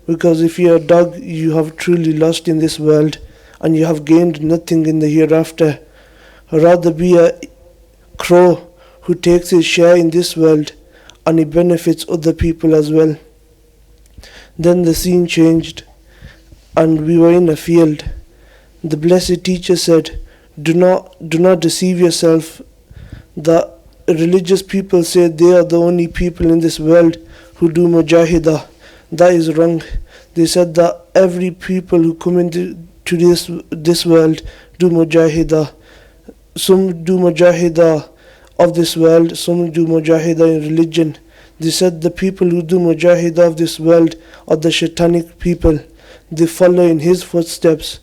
because if you're a dog, you have truly lost in this world, and you have gained nothing in the hereafter. Rather be a crow who takes his share in this world, and he benefits other people as well. Then the scene changed, and we were in a field. The blessed teacher said, do not deceive yourself that religious people say they are the only people in this world who do mujahidah. That is wrong. They said that every people who come into this world do mujahidah. Some do mujahidah of this world, some do mujahidah in religion. They said the people who do mujahidah of this world are the shaitanic people. They follow in his footsteps,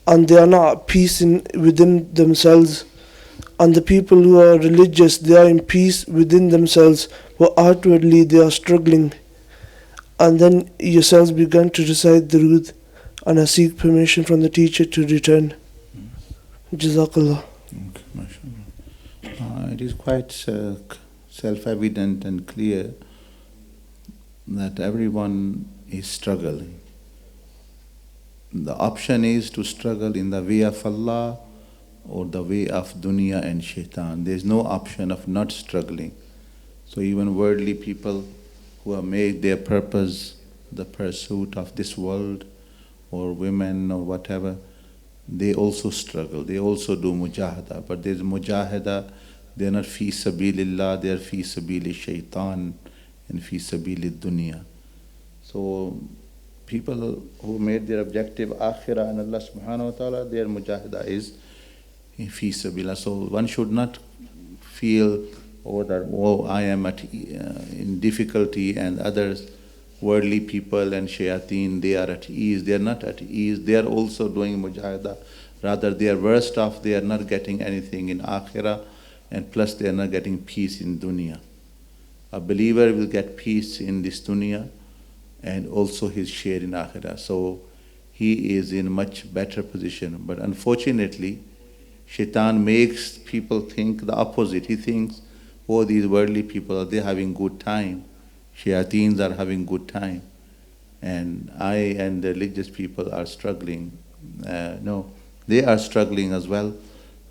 and they are not at peace within themselves. And the people who are religious, they are in peace within themselves, but outwardly they are struggling. And then yourselves began to recite the Durood, and I seek permission from the teacher to return. Jazakallah. It is quite self-evident and clear that everyone is struggling. The option is to struggle in the way of Allah or the way of dunya and shaitan. There is no option of not struggling. So even worldly people who have made their purpose the pursuit of this world, or women or whatever, they also struggle. They also do mujahada. But there is mujahada, they are not fi sabilillah, they are fi sabili shaitan and fi sabili dunya. So people who made their objective akhirah and Allah subhanahu wa ta'ala, their mujahada is fi sabilillah. So one should not feel that I am in difficulty, and others, worldly people and shayateen, they are at ease. They are not at ease. They are also doing mujahada. Rather, they are worst off. They are not getting anything in akhirah, and plus they are not getting peace in dunya. A believer will get peace in this dunya and also his share in akhirah. So he is in much better position. But unfortunately, shaitan makes people think the opposite. He thinks, oh, these worldly people, they're having good time. Shayateens are having good time. And I and the religious people are struggling. No, they are struggling as well,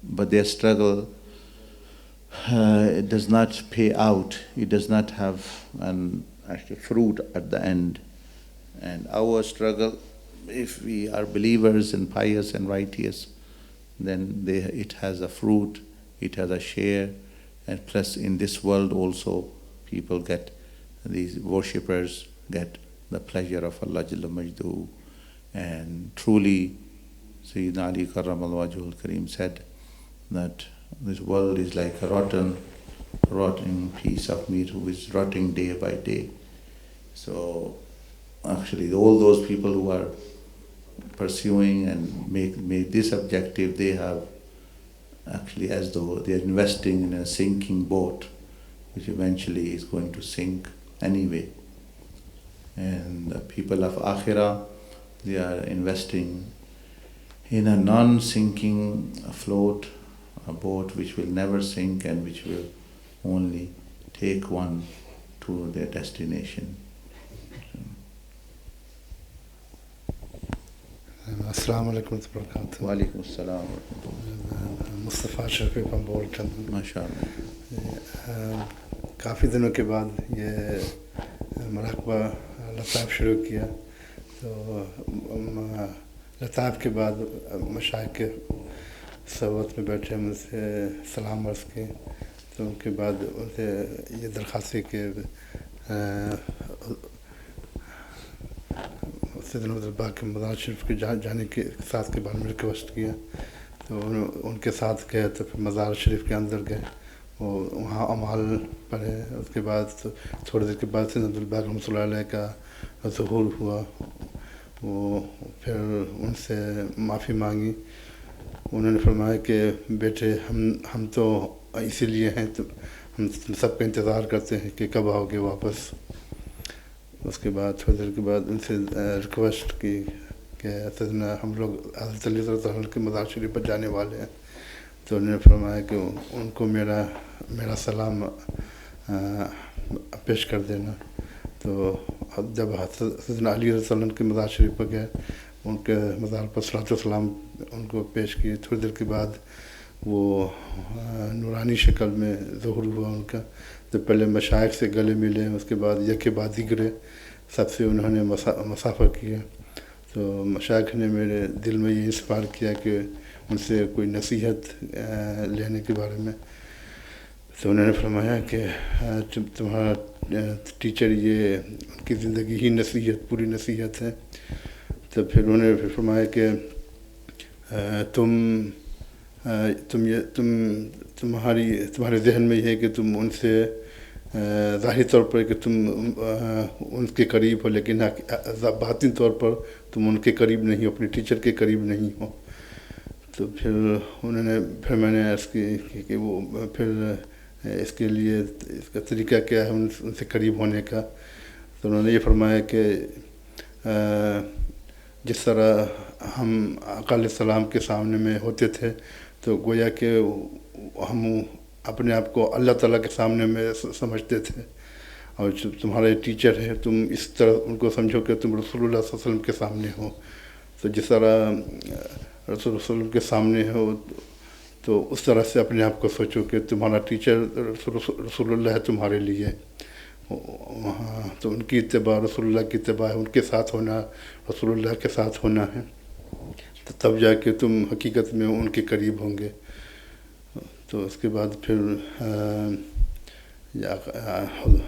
but their struggle it does not pay out. It does not have an actual fruit at the end. And our struggle, if we are believers and pious and righteous, then it has a fruit, it has a share, And plus in this world also people get, these worshippers get the pleasure of Allah Jalla Majduhu. And truly Sayyidina Ali Karramallahu Wajhul Kareem said that this world is like a rotting piece of meat who is rotting day by day. So actually all those people who are pursuing and make this objective, they have actually as though they are investing in a sinking boat which eventually is going to sink anyway. And the people of Akhirah, they are investing in a non-sinking afloat, a boat which will never sink and which will only take one to their destination. Assalamu alaikum wa barakatuh. Wa alaikum assalam wa rahmatullah. Mustafa Shafiq from Bolton. MashaAllah. काफ़ी दिनों के बाद ये मुराक़बा लताफ़ शुरू किया, तो लताफ़ के बाद मशाइख के सबत में बैठे मुझसे सलाम अर्ज़ की, तो उनके बाद उनसे ये दरख्वास्त की कि सैयदना अब्दुल बाक़ी मज़ार शरीफ के जाने के साथ के बारे में रिक्वेस्ट किया, तो उनके साथ गए, तो फिर मज़ार शरीफ के अंदर गए, वो वहाँ अमाल पढ़े। उसके बाद थोड़ी देर के बाद सैयदना अब्दुल बाक़ी रहमतुल्लाह अलैह का ज़ुहूर हुआ, वो फिर उनसे माफ़ी मांगी। उन्होंने फरमाया कि बेटे हम तो इसीलिए हैं, तो हम सबका इंतज़ार करते हैं कि कब आओगे वापस। उसके बाद थोड़ी देर के बाद उनसे रिक्वेस्ट की कि सैयदना हम लोग हज़रत अली रज़ी अल्लाह अन्हु के मज़ार शरीफ पर जाने वाले हैं, तो उन्होंने फरमाया कि उनको मेरा सलाम पेश कर देना। तो जब सैयदना अली रज़ी अल्लाह अन्हु के मज़ार शरीफ पर गए, उनके मज़ार पर सलातो सलाम उनको पेश किए। थोड़ी देर के बाद वो नूरानी शक्ल में ज़ुहूर हुआ उनका, तो पहले मशाइख से गले मिले, उसके बाद यके बाद दिगरे सबसे उन्होंने मसाफ़ा किया। तो मशाइख ने मेरे दिल में ये इंस्पायर किया कि उनसे कोई नसीहत लेने के बारे में। तो उन्होंने फरमाया कि तुम्हारा टीचर ये उनकी ज़िंदगी ही नसीहत, पूरी नसीहत है। तो फिर उन्होंने फरमाया कि तुम्हारे जहन में ये है कि तुम उनसे ज़ाहिर तौर पर कि तुम उनके करीब हो, लेकिन बातिन तौर पर तुम उनके करीब नहीं हो, अपने टीचर के करीब नहीं हो। तो फिर मैंने अर्ज़ की कि वो फिर इसके लिए इसका तरीका क्या है उनसे करीब होने का। तो उन्होंने ये फरमाया कि जिस तरह हम आका अलैहिस्सलाम के सामने में होते थे, तो गोया कि हम अपने आप को अल्लाह ताला के सामने में समझते थे, और जो तुम्हारे टीचर है तुम इस तरह उनको समझो कि तुम रसूलुल्लाह सल्लल्लाहु अलैहि वसल्लम के सामने हो। तो जिस तरह रसूल के सामने हो, तो उस तरह से अपने आप को सोचो कि तुम्हारा टीचर रसूलुल्लाह है तुम्हारे लिए। वहाँ तो उनकी इत्तिबा रसूलुल्लाह की इत्तिबा है, उनके साथ होना रसूलुल्लाह के साथ होना है, तो तब जाके तुम हकीकत में उनके करीब होंगे। तो उसके बाद फिर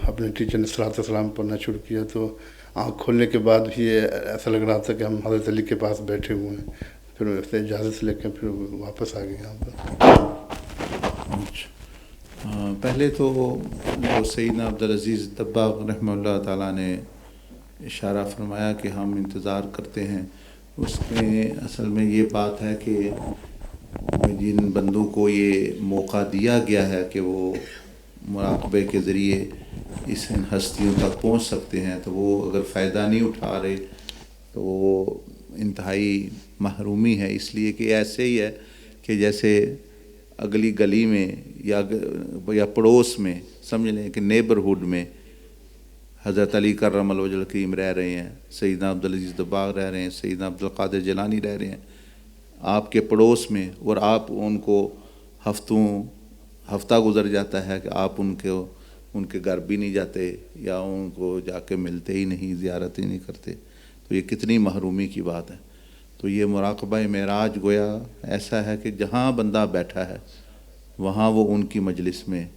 अपने टीचर ने सलात सलाम पढ़ना शुरू किया, तो आँख खोलने के बाद भी ऐसा लग रहा था कि हम हज़रत अली के पास बैठे हुए हैं। फिर उससे इजाज़त लेकर फिर वापस आ गए यहाँ पर। पहले तो जो सैयदना अब्दुल अज़ीज़ दब्बाग़ रहमतुल्लाह ताला ने इशारा फरमाया कि हम इंतज़ार करते हैं, उसमें असल में ये बात है कि जिन बंदों को ये मौका दिया गया है कि वो मुराक़बे के ज़रिए इस हस्तियों तक पहुँच सकते हैं, तो वो अगर फ़ायदा नहीं उठा रहे तो वो इंतहाई महरूमी है। इसलिए कि ऐसे ही है कि जैसे अगली गली में या पड़ोस में, समझ लें कि नेबरहुड में हज़रत अली कर्रमल्लाहु वजहुल करीम रह रहे हैं, सैयदना अब्दुल अज़ीज़ दब्बाग़ रह रहे हैं, सैयदना अब्दुल क़ादिर जिलानी रह रहे हैं आपके पड़ोस में, और आप उनको हफ्ता गुज़र जाता है कि आप उनके घर भी नहीं जाते या उनको जाके मिलते ही नहीं, ज़ियारत ही नहीं करते, तो ये कितनी महरूमी की बात है। तो ये मुराक़बा मेराज गोया ऐसा है कि जहाँ बंदा बैठा है वहाँ वो उनकी मजलिस में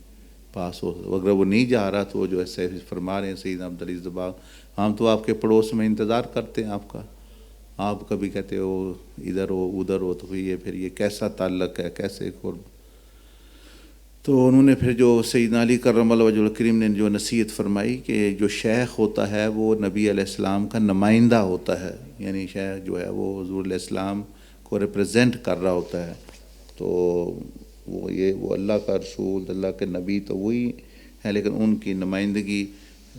पास हो। अगर वो नहीं जा रहा तो जो ऐसे फरमा रहे हैं सैयदना अब्दुल अज़ीज़ बाग, हम तो आपके पड़ोस में इंतज़ार करते हैं आपका, आप कभी कहते हो इधर हो उधर हो, तो फिर ये कैसा ताल्लुक़ है, कैसे कुर्ब। तो उन्होंने फिर जो सैयदना अली करमल्लाहु वजहुल करीम ने जो नसीहत फरमाई कि जो शेख होता है वो नबी अलैहिस्सलाम का नुमाइंदा होता है, यानी शेख जो है वो हुज़ूर अलैहिस्सलाम को रिप्रेजेंट कर रहा होता है। तो वो अल्लाह का रसूल, अल्लाह के नबी तो वही है, लेकिन उनकी नुमाइंदगी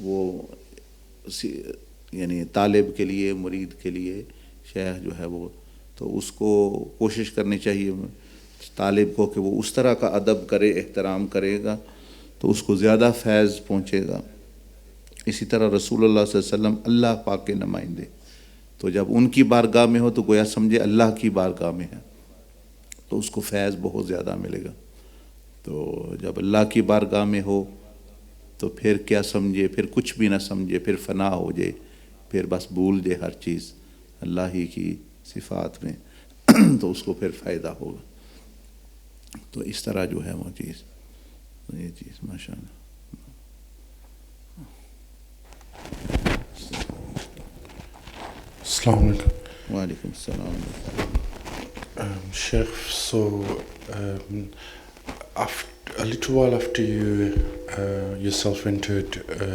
वो यानी तालिब के लिए, मुरीद के लिए शेख जो है वो, तो उसको कोशिश करनी चाहिए तालिब को कि वो उस तरह का अदब करे, एहतराम करेगा तो उसको ज़्यादा फैज़ पहुँचेगा। इसी तरह रसूलुल्लाह सल्लल्लाहु अलैहि वसल्लम अल्लाह पाक के नुमाइंदे, तो जब उनकी बारगाह में हो तो गोया समझे अल्लाह की बारगाह में है, तो उसको फैज़ बहुत ज़्यादा मिलेगा। तो जब अल्लाह की बारगाह में हो तो फिर क्या समझे, फिर कुछ भी ना समझे, फिर फ़ना हो जाए, फिर बस भूल जाए हर चीज़ अल्लाह ही की सिफ़ात में तो उसको फिर फ़ायदा होगा। तो इस तरह जो है वो चीज़, ये चीज़ माशाअल्लाह। Assalamu alaikum. वालेकुम सलाम। Sheikh, so a little while after you yourself entered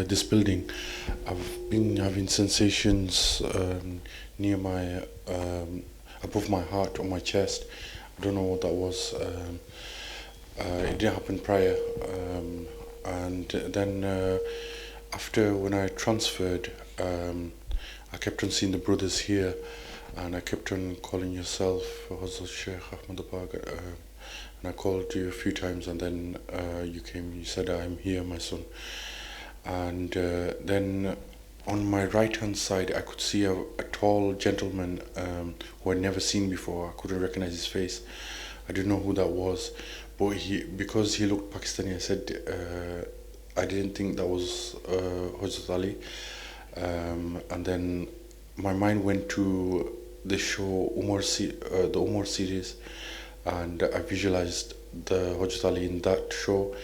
this building, I've been having sensations near my above my heart or my chest. I don't know what that was. It didn't happen prior, and then after when I transferred, I kept on seeing the brothers here, and I kept on calling yourself Hazrat Sheikh Ahmad Abag, and I called you a few times, and then you came. You said, "I'm here, my son." And then on my right hand side, I could see a tall gentleman who I'd never seen before. I couldn't recognize his face. I didn't know who that was, but because he looked Pakistani, I said I didn't think that was Hazrat Ali. And then my mind went to the show the Umar series, and I visualized the Hazrat Ali in that show.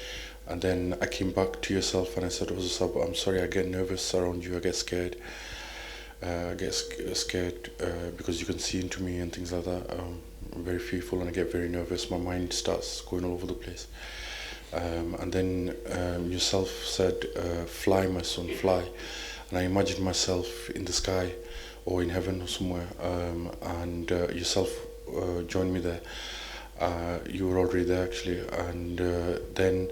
And then I came back to yourself and I said, Hazrat, I'm sorry, I get nervous around you, I get scared. Because you can see into me and things like that. I'm very fearful and I get very nervous. My mind starts going all over the place. And then yourself said, fly, my son, fly. And I imagined myself in the sky or in heaven or somewhere. And yourself joined me there. You were already there actually. And then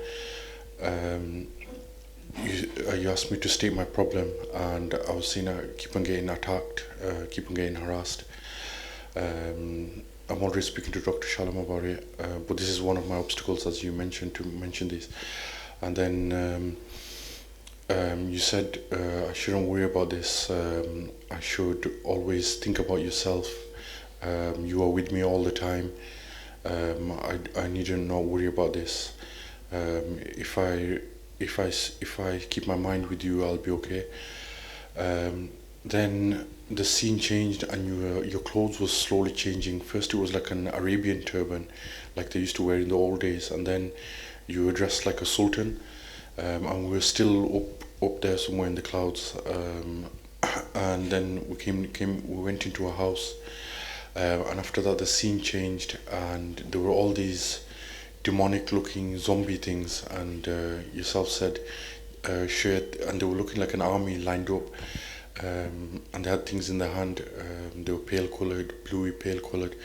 you asked me to state my problem, and I was saying I keep on getting attacked, keep on getting harassed. I'm already speaking to Dr. Shalom about it, but this is one of my obstacles, as you mentioned, to mention this. And then you said I shouldn't worry about this. I should always think about yourself. You are with me all the time. I need to not worry about this. If I keep my mind with you, I'll be okay. Then the scene changed, and your clothes was slowly changing. First, it was like an Arabian turban, like they used to wear in the old days, and then you were dressed like a sultan, and we were still up there somewhere in the clouds. And then we went into a house, and after that, the scene changed, and there were all these demonic looking zombie things, and yourself said and they were looking like an army lined up, and they had things in their hand. They were pale colored, bluey pale colored,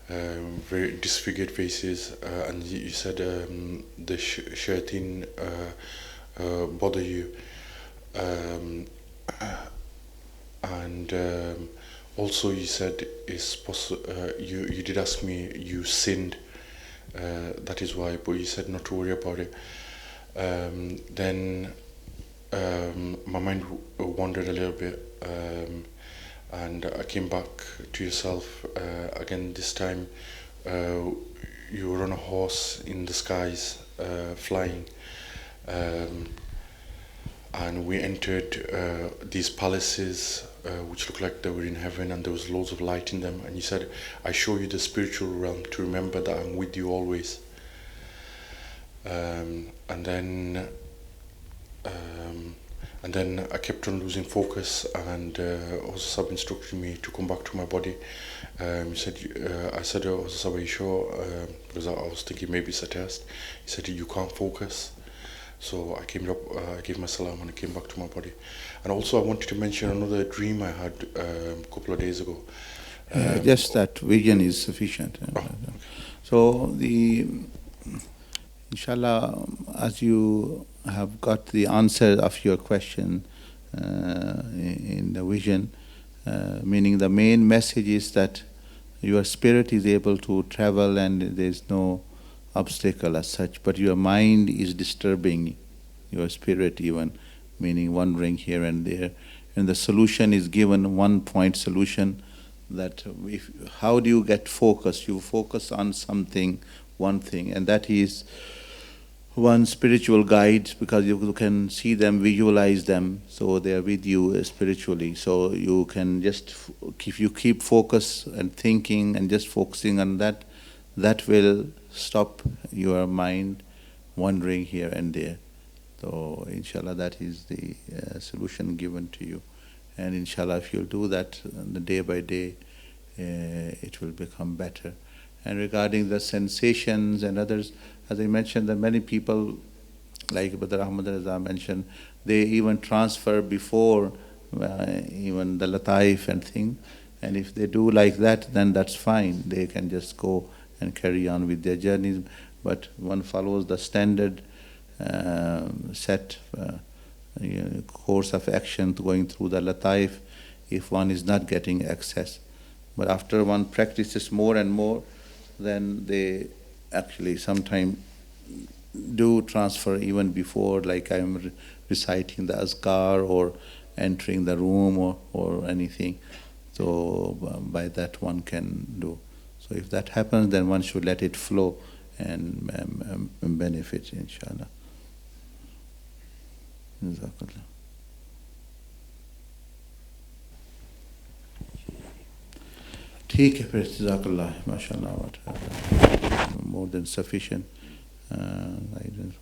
very disfigured faces, and you said the shaitan bother you, and also you said you did ask me, you sinned. That is why, but you said not to worry about it. Then my mind wandered a little bit, and I came back to yourself again. This time you were on a horse in the skies, flying, and we entered these palaces which looked like they were in heaven, and there was loads of light in them. And you said, I show you the spiritual realm to remember that I'm with you always. and then I kept on losing focus, and also Sab instructed me to come back to my body. He said, I said, also Sab, are you sure? Because I was thinking maybe it's a test. He said, you can't focus. So I came up, I gave my salam, and I came back to my body. And also I wanted to mention another dream I had a couple of days ago. Just that vision is sufficient. Okay. So inshallah, as you have got the answer of your question in the vision, meaning the main message is that your spirit is able to travel and there is no obstacle as such, but your mind is disturbing your spirit even, meaning wandering here and there. And the solution is given, one point solution, that how do you get focus? You focus on something, one thing, and that is one spiritual guides, because you can see them, visualize them, so they are with you spiritually. So you can just, if you keep focus and thinking and just focusing on that, that will stop your mind wandering here and there. So inshallah, that is the solution given to you. And inshallah, if you'll do that day by day, it will become better. And regarding the sensations and others, as I mentioned, that many people, like Brother Ahmad Raza mentioned, they even transfer before even the lataif and thing. And if they do like that, then that's fine. They can just go and carry on with their journeys. But one follows the standard set course of action going through the lataif if one is not getting access. But after one practices more and more, then they actually sometimes do transfer even before, like I'm reciting the azkar or entering the room or anything. So by that one can do. So if that happens, then one should let it flow and benefit, inshallah. Jazakallah. ठीक है फिर, जज़ाकल्लाह, माशाअल्लाह, more than sufficient guidance.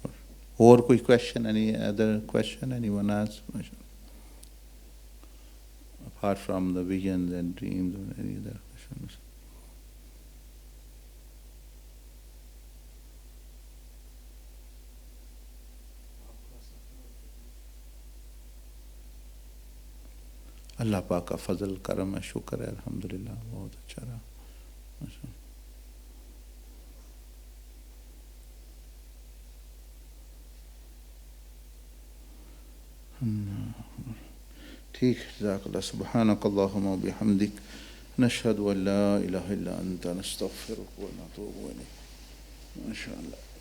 Or कोई question, any other question anyone has? Apart from the visions and dreams or any other questions? अल्लाह पाक का फजल करम है, शुक्र है, अल्हम्दुलिल्लाह, बहुत अच्छा रहा। ठीक है, जज़ाकल्लाह, सुब्हानकल्लाहुम्मा व बिहम्दिक, नशहदु अन ला इलाहा इल्ला अंता, नस्तगफिरुक व नतूबु इलैक। माशाअल्लाह।